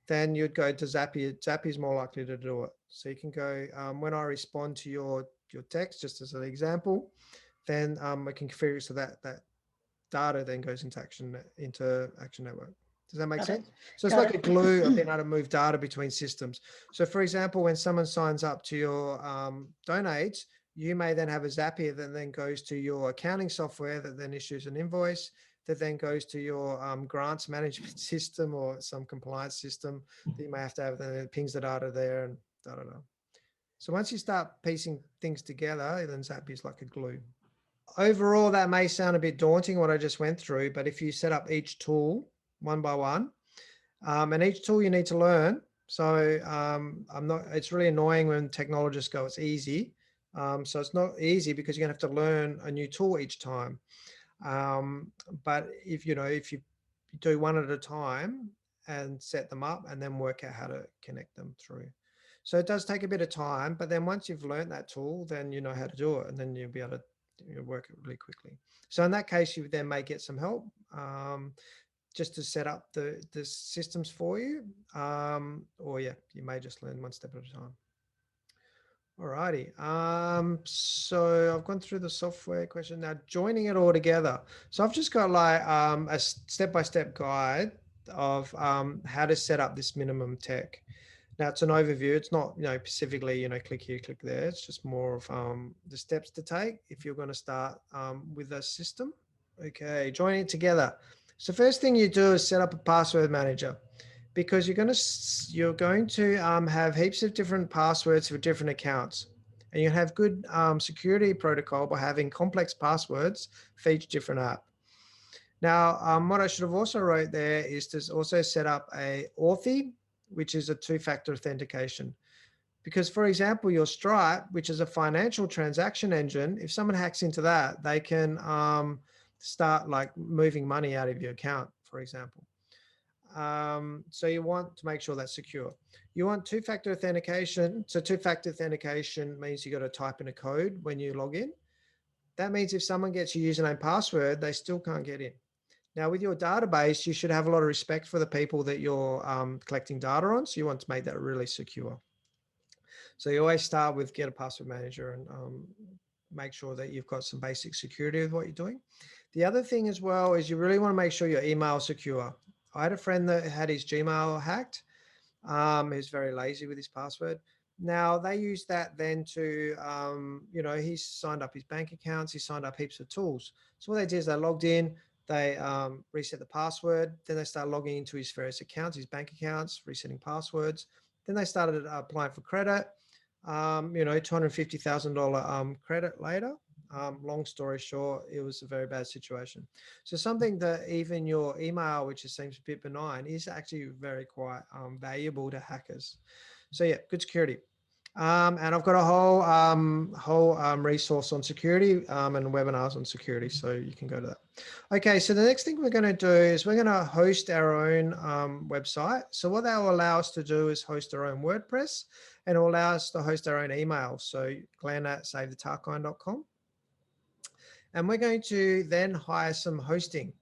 Then you'd go to Zapier. Zapier is more likely to do it. So you can go, when I respond to your text, just as an example, then we can configure it so that data then goes into Action Network. Does that make sense? So it's like a glue of being able to move data between systems. So for example, when someone signs up to your donates, you may then have a Zapier that then goes to your accounting software that then issues an invoice that then goes to your grants management system or some compliance system that you may have to have, then it pings the data there and da. So once you start piecing things together, then Zapier is like a glue. Overall, that may sound a bit daunting what I just went through, but if you set up each tool one by one, and each tool you need to learn. So it's really annoying when technologists go, it's easy. So it's not easy because you're gonna have to learn a new tool each time. But if you do one at a time and set them up and then work out how to connect them through. So it does take a bit of time, but then once you've learned that tool, then you know how to do it and then you'll be able to work it really quickly. So in that case, you then may get some help just to set up the systems for you. Or yeah, you may just learn one step at a time. Alrighty. So I've gone through the software question. Now joining it all together. So I've just got like a step-by-step guide of how to set up this minimum tech. Now it's an overview. It's not, specifically, click here, click there. It's just more of the steps to take if you're going to start with a system. Okay, joining it together. So first thing you do is set up a password manager, because you're going to have heaps of different passwords for different accounts, and you have good security protocol by having complex passwords for each different app. Now, what I should have also wrote there is to also set up a Authy, which is a two-factor authentication. Because for example, your Stripe, which is a financial transaction engine, if someone hacks into that, they can start like moving money out of your account, for example. So you want to make sure that's secure. You want two-factor authentication. So two-factor authentication means you got to type in a code when you log in. That means if someone gets your username and password, they still can't get in. Now, with your database, you should have a lot of respect for the people that you're collecting data on. So you want to make that really secure. So you always start with get a password manager and make sure that you've got some basic security with what you're doing. The other thing as well is you really want to make sure your email is secure. I had a friend that had his Gmail hacked. He's very lazy with his password. Now they use that then to, you know, he's signed up his bank accounts, he signed up heaps of tools. So what they did is they logged in, they reset the password, then they start logging into his various accounts, his bank accounts, resetting passwords. Then they started applying for credit, you know, $250,000 credit later. Long story short, it was a very bad situation. So something that even your email, which seems a bit benign, is actually very quite valuable to hackers. So yeah, good security. And I've got a whole resource on security and webinars on security, so you can go to that. Okay, so the next thing we're going to do is we're going to host our own website. So what that will allow us to do is host our own WordPress, and it will allow us to host our own email. So glenn@savethetarkine.com. And we're going to then hire some hosting.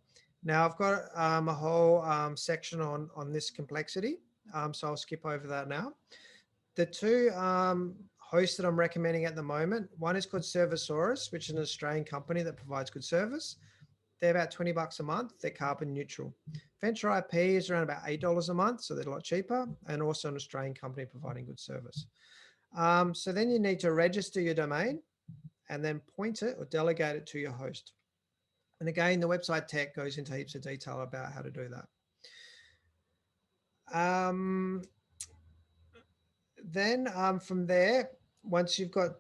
Now I've got a whole section on this complexity, so I'll skip over that now. The two hosts that I'm recommending at the moment, one is called Servisaurus, which is an Australian company that provides good service. They're about $20 a month. They're carbon neutral. Venture IP is around about $8 a month, so they're a lot cheaper, and also an Australian company providing good service. So then you need to register your domain and then point it or delegate it to your host. And again, the website tech goes into heaps of detail about how to do that. Then from there, once you've got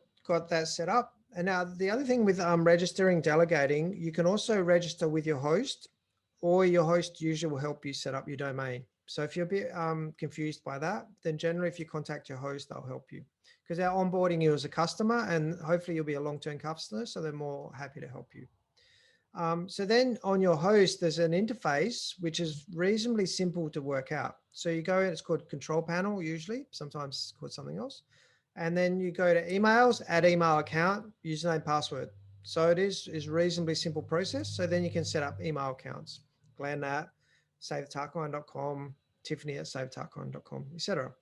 that set up, and now the other thing with registering, delegating, you can also register with your host, or your host usually will help you set up your domain. So if you're a bit confused by that, then generally if you contact your host, they'll help you because they're onboarding you as a customer, and hopefully you'll be a long-term customer, so they're more happy to help you. So then on your host, there's an interface which is reasonably simple to work out. So you go in, it's called control panel usually, sometimes it's called something else. And then you go to emails, add email account, username, password. So it is reasonably simple process. So then you can set up email accounts, Glenn at savethetarkine.com, Tiffany at savethetarkine.com, etc.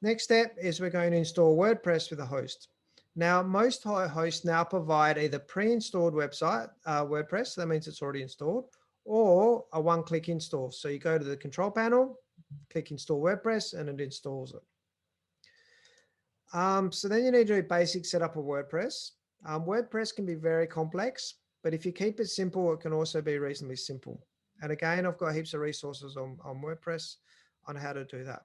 Next step is we're going to install WordPress with a host. Now, most hosts now provide either pre-installed website, WordPress, so that means it's already installed, or a one-click install. So you go to the control panel, click install WordPress, and it installs it. So then you need to do a basic setup of WordPress. WordPress can be very complex, but if you keep it simple, it can also be reasonably simple. And again, I've got heaps of resources on WordPress on how to do that.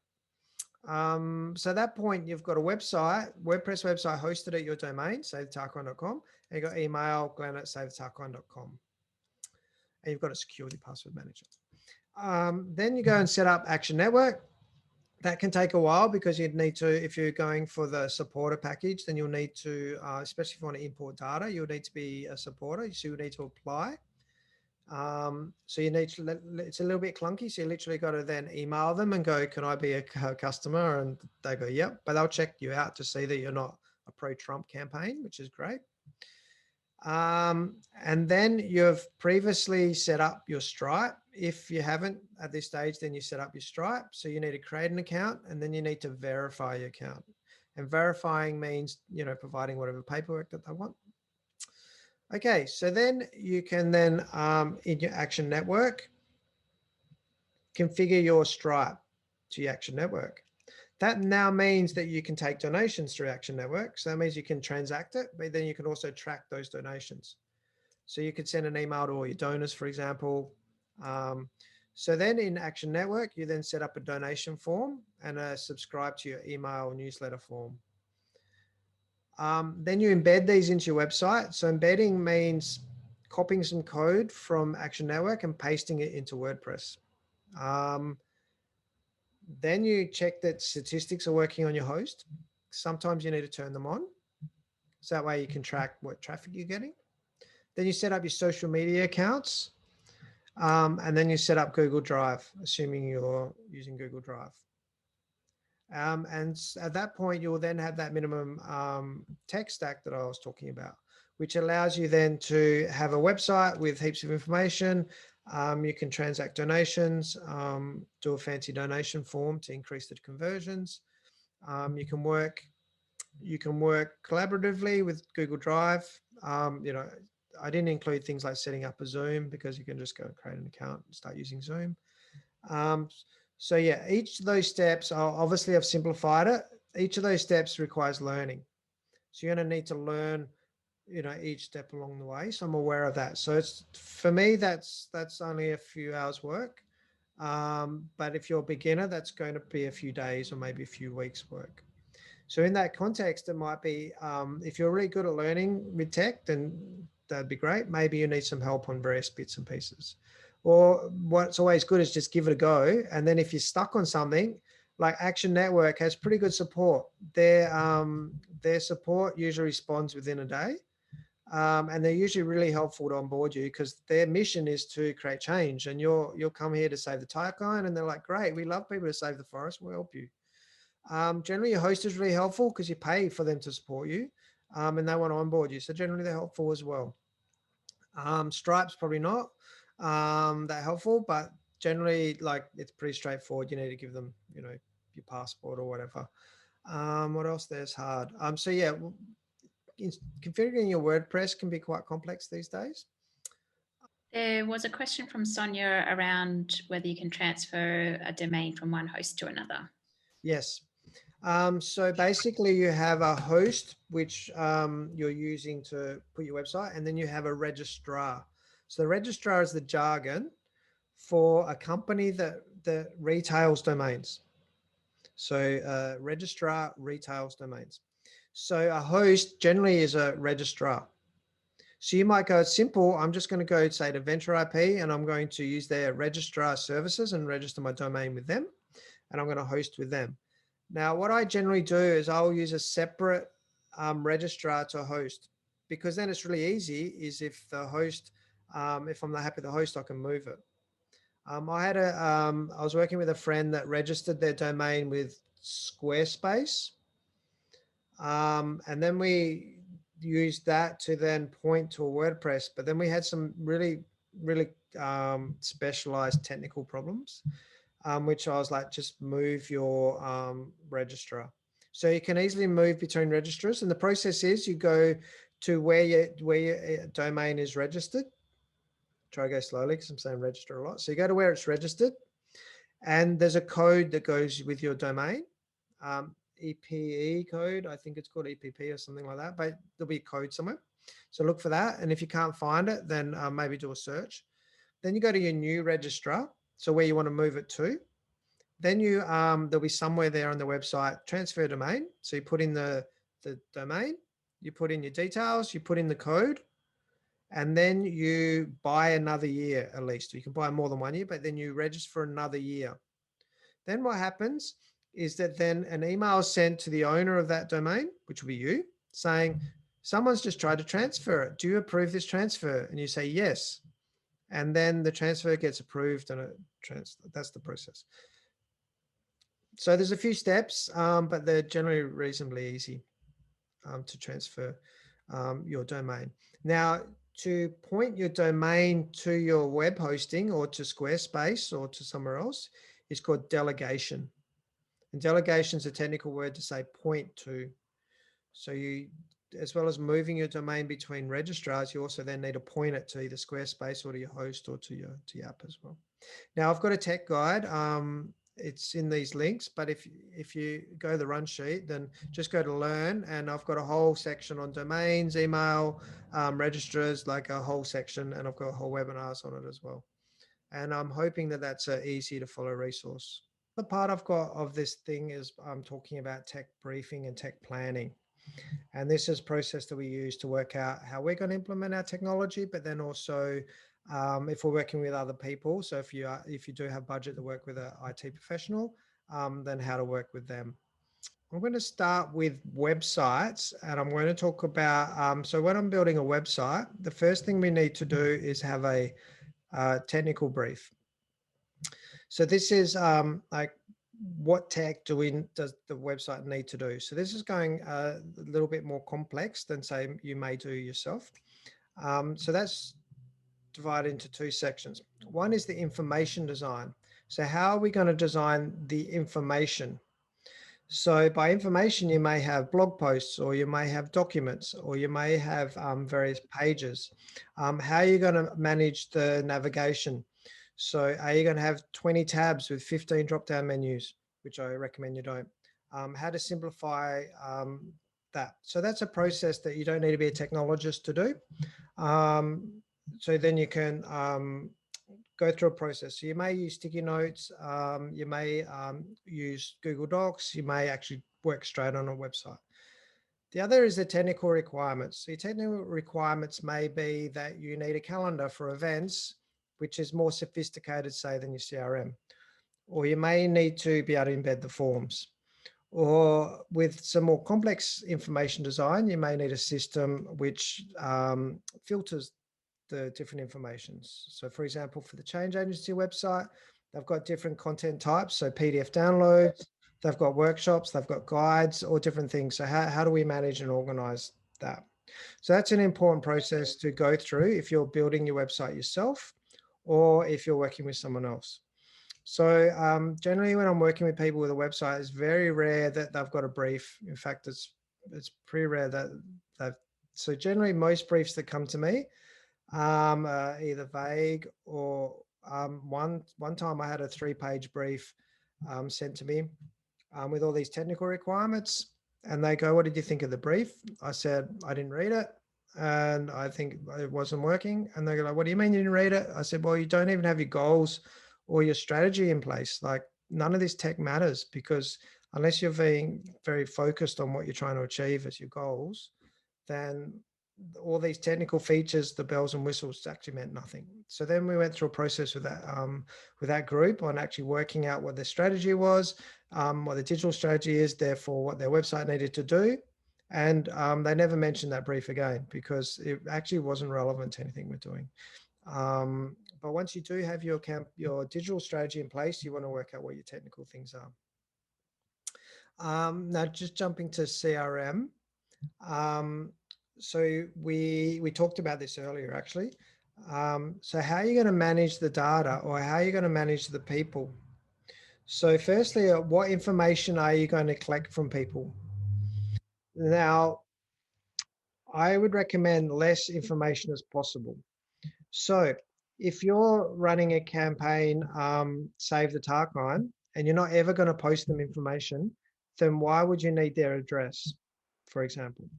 So at that point, you've got a website, WordPress website hosted at your domain, savethetarkine.com, and you've got email, glenn@savethetarkine.com. And you've got a security password manager. Then you go and set up Action Network. That can take a while because you'd need to, if you're going for the supporter package, then you'll need to, especially if you want to import data, you'll need to be a supporter. So you'll need to apply. So you need to, it's a little bit clunky. So you literally got to then email them and go, can I be a customer? And they go, yep, but they'll check you out to see that you're not a pro-Trump campaign, which is great. And then you've previously set up your Stripe. If you haven't at this stage, then you set up your Stripe. So you need to create an account and then you need to verify your account. And verifying means, you know, providing whatever paperwork that they want. Okay, so then you can then, in your Action Network, configure your Stripe to your Action Network. That now means that you can take donations through Action Network. So that means you can transact it, but then you can also track those donations. So you could send an email to all your donors, for example. So then in Action Network, you then set up a donation form and subscribe to your email newsletter form. Then you embed these into your website. So embedding means copying some code from Action Network and pasting it into WordPress. Then you check that statistics are working on your host. Sometimes you need to turn them on. So that way you can track what traffic you're getting. Then you set up your social media accounts. And then you set up Google Drive, assuming you're using Google Drive. And at that point, you'll then have that minimum tech stack that I was talking about, which allows you then to have a website with heaps of information, You can transact donations, do a fancy donation form to increase the conversions. You can work collaboratively with Google Drive. You know, I didn't include things like setting up a Zoom because you can just go and create an account and start using Zoom. So yeah, each of those steps, obviously I've simplified it. Each of those steps requires learning. So you're going to need to learn, you know, each step along the way. So I'm aware of that. So it's, for me, that's only a few hours work. But if you're a beginner, that's going to be a few days or maybe a few weeks work. So in that context, it might be, if you're really good at learning with tech, then that'd be great. Maybe you need some help on various bits and pieces. Or what's always good is just give it a go. And then if you're stuck on something, like Action Network has pretty good support. Their support usually responds within a day. And they're usually really helpful to onboard you because their mission is to create change. And you'll come here to save the tiger, and they're like, great, we love people to save the forest. We'll help you. Generally, your host is really helpful because you pay for them to support you, and they want to onboard you. So generally, they're helpful as well. Stripe's probably not that helpful, but generally, like, it's pretty straightforward. You need to give them, you know, your passport or whatever. What else there's hard? So yeah, configuring your WordPress can be quite complex these days. There was a question from Sonia around whether you can transfer a domain from one host to another. Yes. So basically you have a host, which you're using to put your website, and then you have a registrar. So the registrar is the jargon for a company that retails domains. So registrar retails domains. So a host generally is a registrar. So you might go, it's simple. I'm just going to go, say, to Venture IP, and I'm going to use their registrar services and register my domain with them, and I'm going to host with them. Now, what I generally do is I'll use a separate registrar to host, because then it's really easy. Is if the host, if I'm not happy with the host, I can move it. I was working with a friend that registered their domain with Squarespace, and then we used that to then point to a WordPress. But then we had some really specialized technical problems. Which I was like, just move your registrar. So you can easily move between registrars. And the process is you go to where your domain is registered. Try to go slowly because I'm saying register a lot. So you go to where it's registered, and there's a code that goes with your domain. EPE code, I think it's called EPP or something like that, but there'll be a code somewhere. So look for that. And if you can't find it, then maybe do a search. Then you go to your new registrar. So where you want to move it to. Then you there'll be somewhere there on the website, transfer domain. So you put in the domain, you put in your details, you put in the code, and then you buy another year at least. You can buy more than 1 year, but then you register for another year. Then what happens is that then an email is sent to the owner of that domain, which will be you, saying, someone's just tried to transfer it. Do you approve this transfer? And you say yes. And then the transfer gets approved, and that's the process. So there's a few steps, but they're generally reasonably easy to transfer your domain. Now, to point your domain to your web hosting or to Squarespace or to somewhere else is called delegation. And delegation is a technical word to say point to. So you, as well as moving your domain between registrars, you also then need to point it to either Squarespace or to your host or to your app as well. Now I've got a tech guide. It's in these links, but if you go to the run sheet, then just go to learn, and I've got a whole section on domains, email, registrars, like a whole section, and I've got whole webinars on it as well. And I'm hoping that that's an easy to follow resource. The part I've got of this thing is I'm talking about tech briefing and tech planning. And this is a process that we use to work out how we're going to implement our technology, but then also if we're working with other people. So if you do have budget to work with an IT professional, then how to work with them. I'm going to start with websites, and I'm going to talk about, so when I'm building a website, the first thing we need to do is have a technical brief. So this is like, what tech does the website need to do? So this is going a little bit more complex than, say, you may do yourself. So that's divided into two sections. One is the information design. So how are we going to design the information? So by information, you may have blog posts, or you may have documents, or you may have various pages. How are you going to manage the navigation? So are you going to have 20 tabs with 15 drop-down menus, which I recommend you don't? How to simplify that. So that's a process that you don't need to be a technologist to do. So then you can go through a process. So you may use sticky notes, you may use Google Docs, you may actually work straight on a website. The other is the technical requirements. So your technical requirements may be that you need a calendar for events, which is more sophisticated, say, than your CRM. Or you may need to be able to embed the forms. Or with some more complex information design, you may need a system which filters the different informations. So for example, for the change agency website, they've got different content types. So PDF downloads, they've got workshops, they've got guides, or different things. So how do we manage and organize that? So that's an important process to go through if you're building your website yourself, or if you're working with someone else. So generally when I'm working with people with a website, it's very rare that they've got a brief. In fact, it's pretty rare that so generally most briefs that come to me either vague or one time I had a 3-page brief sent to me with all these technical requirements, and they go, "What did you think of the brief?" I said, "I didn't read it and I think it wasn't working." And they go like, "What do you mean you didn't read it?" I said, "Well, you don't even have your goals or your strategy in place. Like, none of this tech matters, because unless you're being very focused on what you're trying to achieve as your goals, then all these technical features, the bells and whistles, actually meant nothing." So then we went through a process with that group on actually working out what their strategy was, what the digital strategy is, therefore what their website needed to do. And they never mentioned that brief again, because it actually wasn't relevant to anything we're doing. But once you do have your digital strategy in place, you want to work out what your technical things are. Now, just jumping to CRM. So we talked about this earlier, actually. So how are you going to manage the data, or how are you going to manage the people? So firstly, what information are you going to collect from people? Now, I would recommend less information as possible. So if you're running a campaign, Save the Tarkine, and you're not ever going to post them information, then why would you need their address, for example?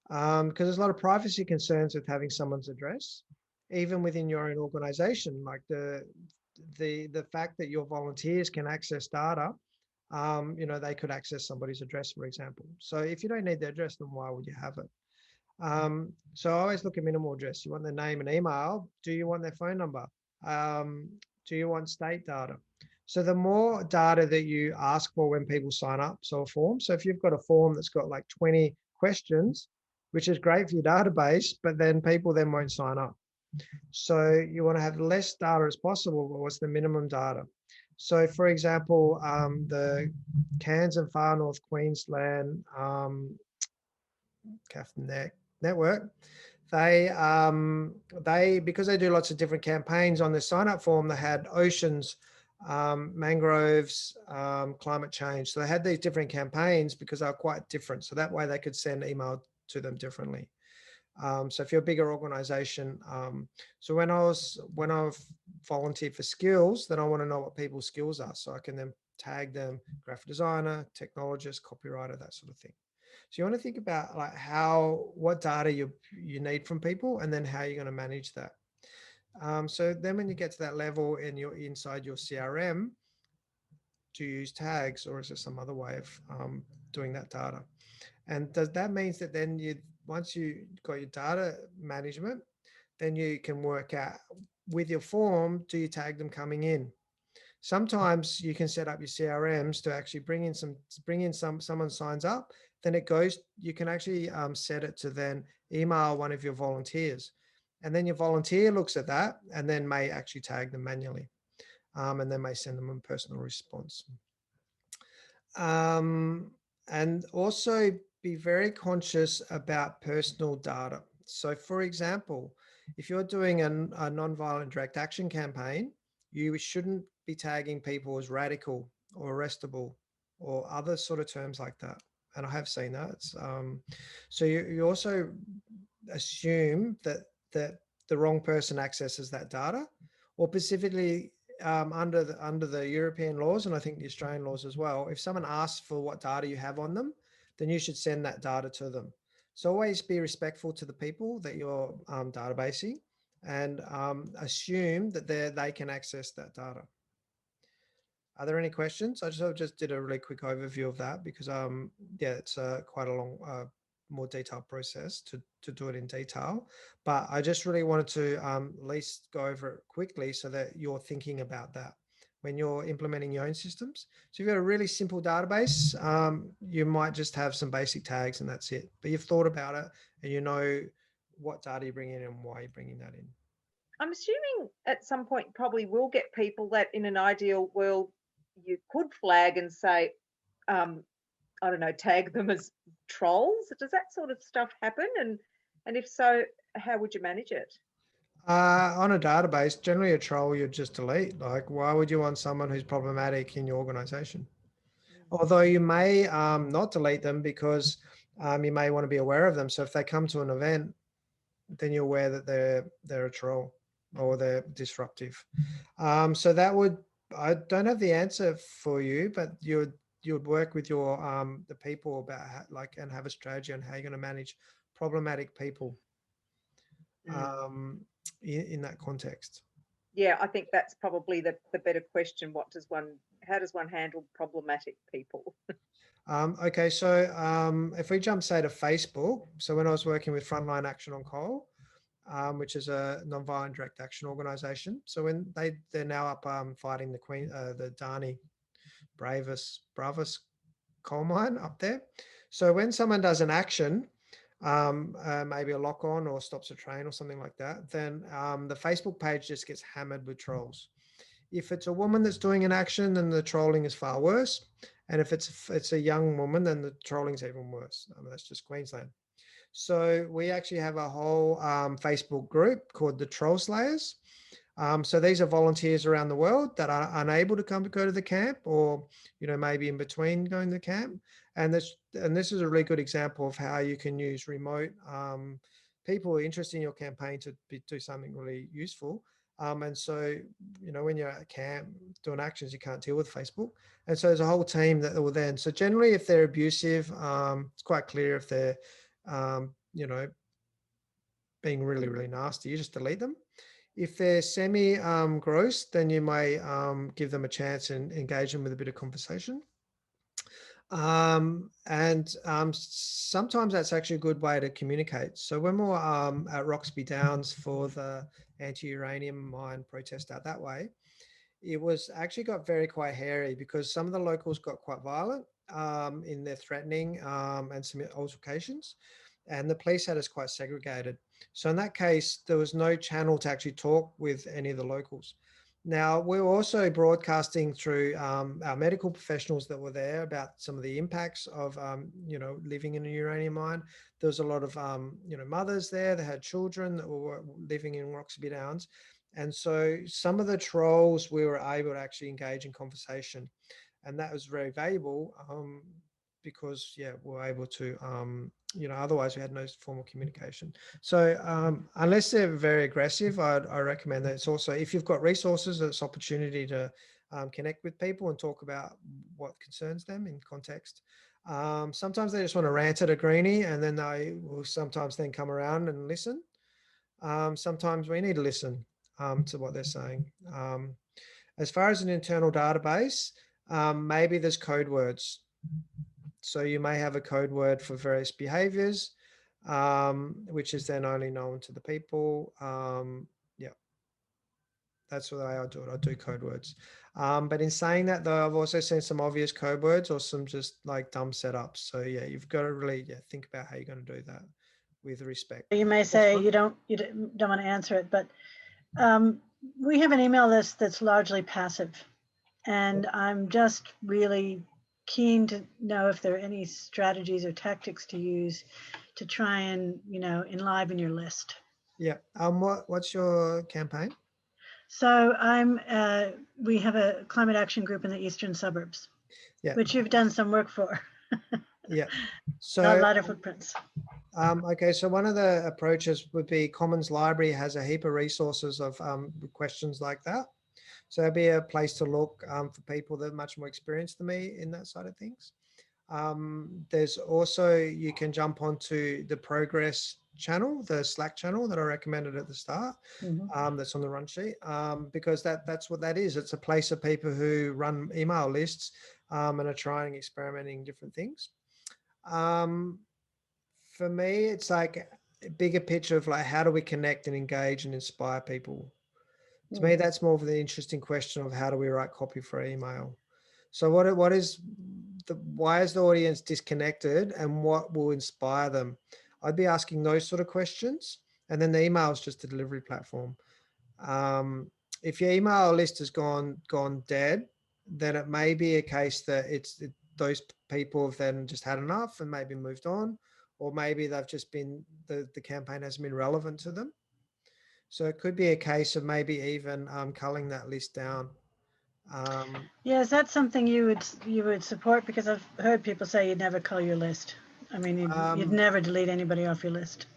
Because there's a lot of privacy concerns with having someone's address, even within your own organization. Like the fact that your volunteers can access data, they could access somebody's address, for example. So if you don't need their address, then why would you have it? So I always look at minimal address. You want their name and email. Do you want their phone number? Do you want state data? So the more data that you ask for when people sign up, so a form. So if you've got a form that's got like 20 questions, which is great for your database, but then people then won't sign up. So you want to have less data as possible, but what's the minimum data? So for example, the Cairns and Far North Queensland network, they because they do lots of different campaigns on their sign up form, they had oceans, mangroves, climate change. So they had these different campaigns because they were quite different. So that way they could send email to them differently. So if you're a bigger organization, so when I've volunteered for skills, then I want to know what people's skills are, so I can then tag them: graphic designer, technologist, copywriter, that sort of thing. So you want to think about like what data you need from people, and then how you're going to manage that. So then when you get to that level and you're inside your CRM, do you use tags, or is there some other way of doing that data? And that means that then once you got your data management, then you can work out with your form, do you tag them coming in? Sometimes you can set up your CRMs to actually bring in someone signs up, then it goes, you can actually set it to then email one of your volunteers. And then your volunteer looks at that and then may actually tag them manually, and then may send them a personal response. And also be very conscious about personal data. So for example, if you're doing a non-violent direct action campaign, you shouldn't be tagging people as radical or arrestable or other sort of terms like that. And I have seen that. So you also assume that the wrong person accesses that data, or specifically under the European laws, and I think the Australian laws as well, if someone asks for what data you have on them, then you should send that data to them. So always be respectful to the people that you're databasing, and assume that they can access that data. Are there any questions? I just did a really quick overview of that because yeah, it's quite a long, more detailed process to do it in detail. But I just really wanted to at least go over it quickly so that you're thinking about that when you're implementing your own systems. So if you've got a really simple database, you might just have some basic tags and that's it. But you've thought about it and you know what data you bring in and why you're bringing that in. I'm assuming at some point probably will get people that in an ideal world you could flag and say, I don't know, tag them as trolls. Does that sort of stuff happen? And if so, how would you manage it? On a database, generally a troll you'd just delete. Like, why would you want someone who's problematic in your organization? Although you may not delete them because you may want to be aware of them. So if they come to an event, then you're aware that they're a troll or they're disruptive. So that would, I don't have the answer for you, but you would work with your the people about how, and have a strategy on how you're going to manage problematic people in that context. Yeah, I think that's probably the better question. How does one handle problematic people? Okay, so if we jump, say, to Facebook, so when I was working with Frontline Action on Coal, which is a non-violent direct action organisation, so when they're now up fighting the Darney Bravus coal mine up there. So when someone does an action, maybe a lock on or stops a train or something like that, then the Facebook page just gets hammered with trolls. If it's a woman that's doing an action, then the trolling is far worse. And if it's a young woman, then the trolling is even worse. That's just Queensland. So we actually have a whole Facebook group called the Troll Slayers. So these are volunteers around the world that are unable to go to the camp, or maybe in between going to the camp. And this is a really good example of how you can use remote people who are interested in your campaign to do something really useful. And so, when you're at camp doing actions, you can't deal with Facebook. And so there's a whole team that will then, so generally if they're abusive, it's quite clear if they're, being really, really nasty, you just delete them. If they're semi-gross, then you may give them a chance and engage them with a bit of conversation. Sometimes that's actually a good way to communicate. So when we were at Roxby Downs for the anti-uranium mine protest out that way, it was actually got quite hairy because some of the locals got quite violent in their threatening and some altercations, and the police had us quite segregated. So in that case, there was no channel to actually talk with any of the locals. Now, we were also broadcasting through our medical professionals that were there about some of the impacts of, living in a uranium mine. There was a lot of, mothers there that had children that were living in Roxby Downs. And so some of the trolls, we were able to actually engage in conversation. And that was very valuable because, we were able to, otherwise we had no formal communication. So unless they're very aggressive, I recommend that it's also, if you've got resources, it's opportunity to connect with people and talk about what concerns them in context. Sometimes they just want to rant at a greenie, and then they will sometimes then come around and listen. Sometimes we need to listen to what they're saying. As far as an internal database, maybe there's code words. So you may have a code word for various behaviors, which is then only known to the people. That's the way I do it. I do code words. But in saying that, though, I've also seen some obvious code words or some just like dumb setups. So yeah, you've got to really think about how you're going to do that with respect. You may say you don't want to answer it, but we have an email list that's largely passive, and I'm just really keen to know if there are any strategies or tactics to use to try and, you know, enliven your list. Yeah. What's your campaign? So we have a climate action group in the eastern suburbs, Yeah. which you've done some work for. Yeah. Not So lighter footprints. okay, so one of the approaches would be Commons Library has a heap of resources of questions like that. So that'd be a place to look for people that are much more experienced than me in that side of things. There's also, you can jump onto the Progress channel, the Slack channel that I recommended at the start. That's on the run sheet, because that's what that is. It's a place of people who run email lists and are trying, experimenting different things. For me, it's like a bigger picture of like, how do we connect and engage and inspire people? To me, that's more of the interesting question of how do we write copy for email? So why is the audience disconnected and what will inspire them? I'd be asking those sort of questions. And then the email is just a delivery platform. If your email list has gone dead, then it may be a case that those people have then just had enough and maybe moved on, or maybe they've just been, the campaign hasn't been relevant to them. So it could be a case of maybe even culling that list down. Yeah, is that something you would support? Because I've heard people say you'd never cull your list. I mean, you'd never delete anybody off your list.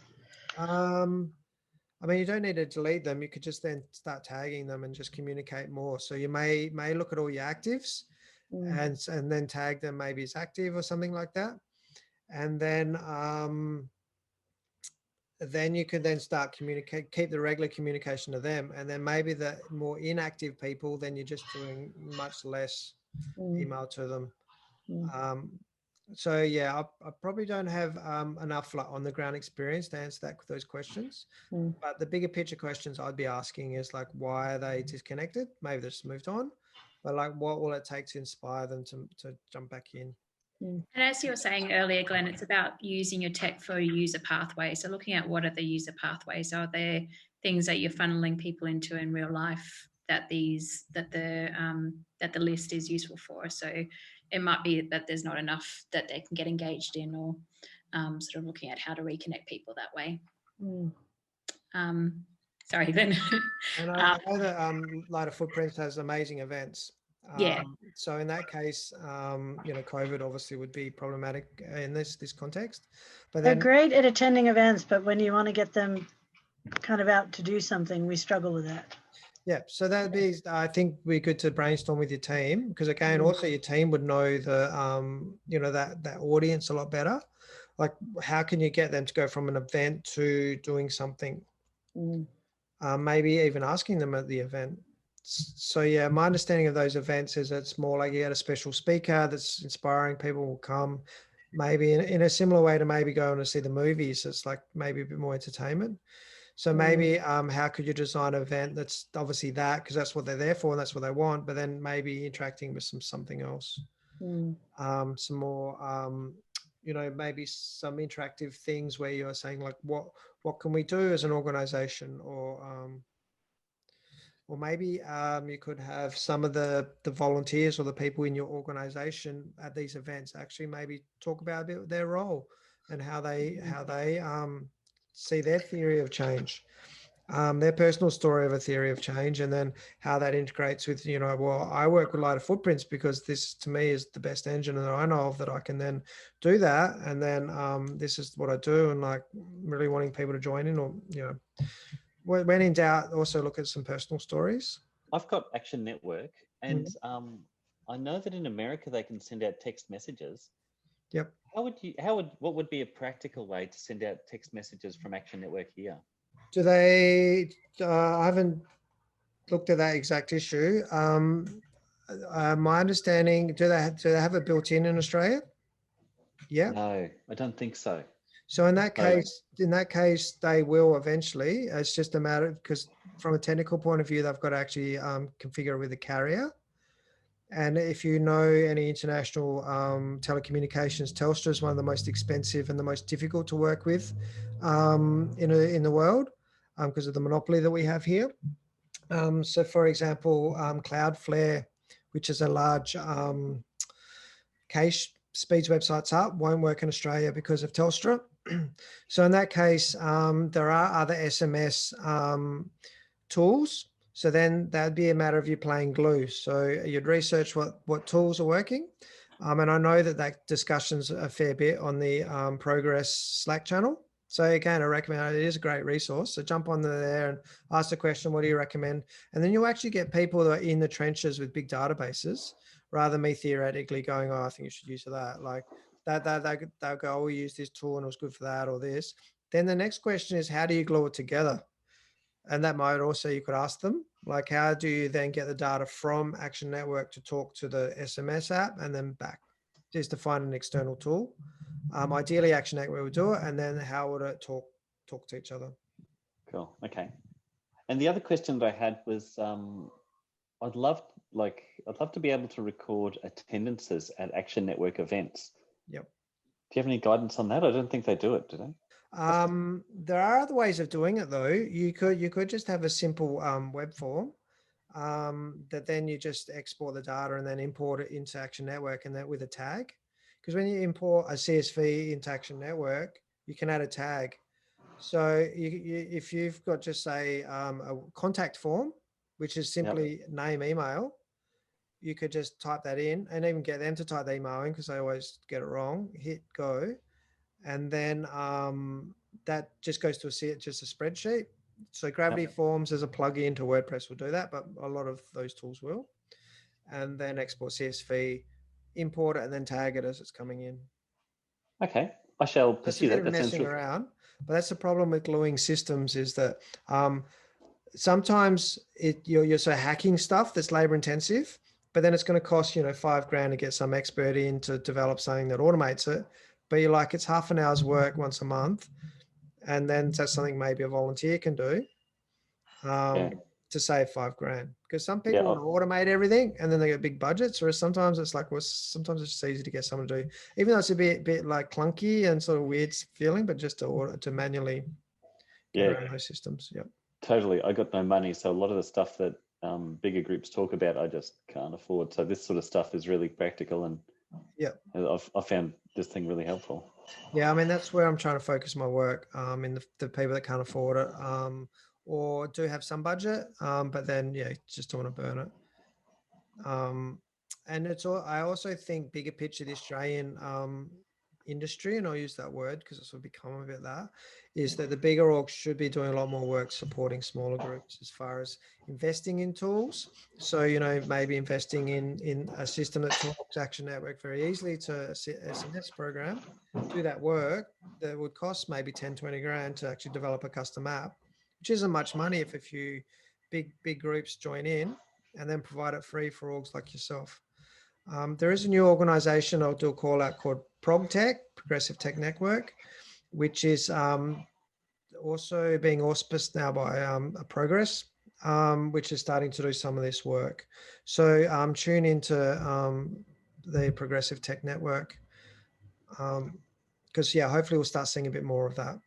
I mean, you don't need to delete them. You could just then start tagging them and just communicate more. So you may look at all your actives and then tag them maybe as active or something like that. And then you could then start keep the regular communication to them. And then maybe the more inactive people, then you're just doing much less email to them. So yeah, I probably don't have enough like on the ground experience to answer those questions. But the bigger picture questions I'd be asking is like, why are they disconnected? Maybe they just moved on, but like, what will it take to inspire them to jump back in? And as you were saying earlier, Glenn, it's about using your tech for a user pathway. So looking at what are the user pathways? Are there things that you're funneling people into in real life that the list is useful for? So it might be that there's not enough that they can get engaged in, or sort of looking at how to reconnect people that way. Sorry, then. And I know that Lighter Footprints has amazing events. Yeah. So in that case, COVID obviously would be problematic in this context. But They're then, great at attending events, but when you want to get them kind of out to do something, we struggle with that. yeah, so that'd be, I think, be good to brainstorm with your team, because again, also your team would know the that audience a lot better. Like, how can you get them to go from an event to doing something? Maybe even asking them at the event. So yeah, my understanding of those events is it's more like you get a special speaker that's inspiring, people will come, maybe in a similar way to maybe going to see the movies. It's like maybe a bit more entertainment. So maybe how could you design an event that's obviously that, because that's what they're there for and that's what they want, but then maybe interacting with something else, some more maybe some interactive things where you're saying like, what can we do as an organization, or maybe you could have some of the volunteers or the people in your organization at these events actually maybe talk about a bit their role and how they see their theory of change, their personal story of a theory of change, and then how that integrates with, well, I work with Lighter Footprints because this to me is the best engine that I know of that I can then do that. And then this is what I do, and like really wanting people to join in, or, when in doubt, also look at some personal stories. I've got Action Network, and I know that in America they can send out text messages. Yep. What would be a practical way to send out text messages from Action Network here? Do they? I haven't looked at that exact issue. My understanding, do they have it built in Australia? Yeah. No, I don't think so. So in that case, they will eventually. It's just a matter of, because from a technical point of view, they've got to actually configure it with a carrier. And if you know any international telecommunications, Telstra is one of the most expensive and the most difficult to work with in the world because of the monopoly that we have here. So for example, Cloudflare, which is a large cache speeds websites up, won't work in Australia because of Telstra. So in that case, there are other SMS tools. So then that'd be a matter of you playing glue. So you'd research what tools are working. And I know that discussion's a fair bit on the Progress Slack channel. So again, I recommend it is a great resource. So jump on there and ask the question, what do you recommend? And then you'll actually get people that are in the trenches with big databases rather than me theoretically going, oh, I think you should use that. Like they'll go, oh, we use this tool and it was good for that or this. Then the next question is, how do you glue it together? And that might also, you could ask them, like, how do you then get the data from Action Network to talk to the SMS app and then back? Just to find an external tool. Ideally, Action Network would do it, and then how would it talk to each other? Cool. Okay. And the other question that I had was, I'd love to be able to record attendances at Action Network events. Yep. Do you have any guidance on that? I don't think they do it, do they? There are other ways of doing it though. You could just have a simple web form that then you just export the data and then import it into Action Network, and that with a tag. Because when you import a CSV into Action Network, you can add a tag. So if you've got just say a contact form, which is simply name, email, you could just type that in and even get them to type the email in because they always get it wrong. Hit go. And then that just goes to just a spreadsheet. So Gravity Forms as a plugin to WordPress will do that, but a lot of those tools will. And then export CSV, import it, and then tag it as it's coming in. Okay, I shall pursue that. That sounds messing around, but that's the problem with gluing systems is that sometimes you're so hacking stuff that's labor intensive, but then it's going to cost $5,000 to get some expert in to develop something that automates it. But you're like, it's half an hour's work once a month. And then that's something maybe a volunteer can do to save $5,000. Because some people want to automate everything and then they get big budgets, or sometimes it's like, well, sometimes it's just easy to get someone to do, even though it's a bit like clunky and sort of weird feeling, but just to manually get around those systems. Yep. Totally. I got no money. So a lot of the stuff that bigger groups talk about, I just can't afford. So this sort of stuff is really practical, and I've found this thing really helpful. Yeah, I mean, that's where I'm trying to focus my work in the people that can't afford it or do have some budget, but then, just don't want to burn it. And I also think bigger picture, the Australian industry, and I'll use that word because it's sort of become a bit that, is that the bigger orgs should be doing a lot more work supporting smaller groups as far as investing in tools. So, maybe investing in a system that talks Action Network very easily to SMS program, do that work that would cost maybe 10, 20 grand to actually develop a custom app, which isn't much money if a few big groups join in, and then provide it free for orgs like yourself. There is a new organization I'll do a call out called ProgTech, Progressive Tech Network, which is also being auspiced now by a Progress, which is starting to do some of this work. So tune into the Progressive Tech Network because, hopefully we'll start seeing a bit more of that.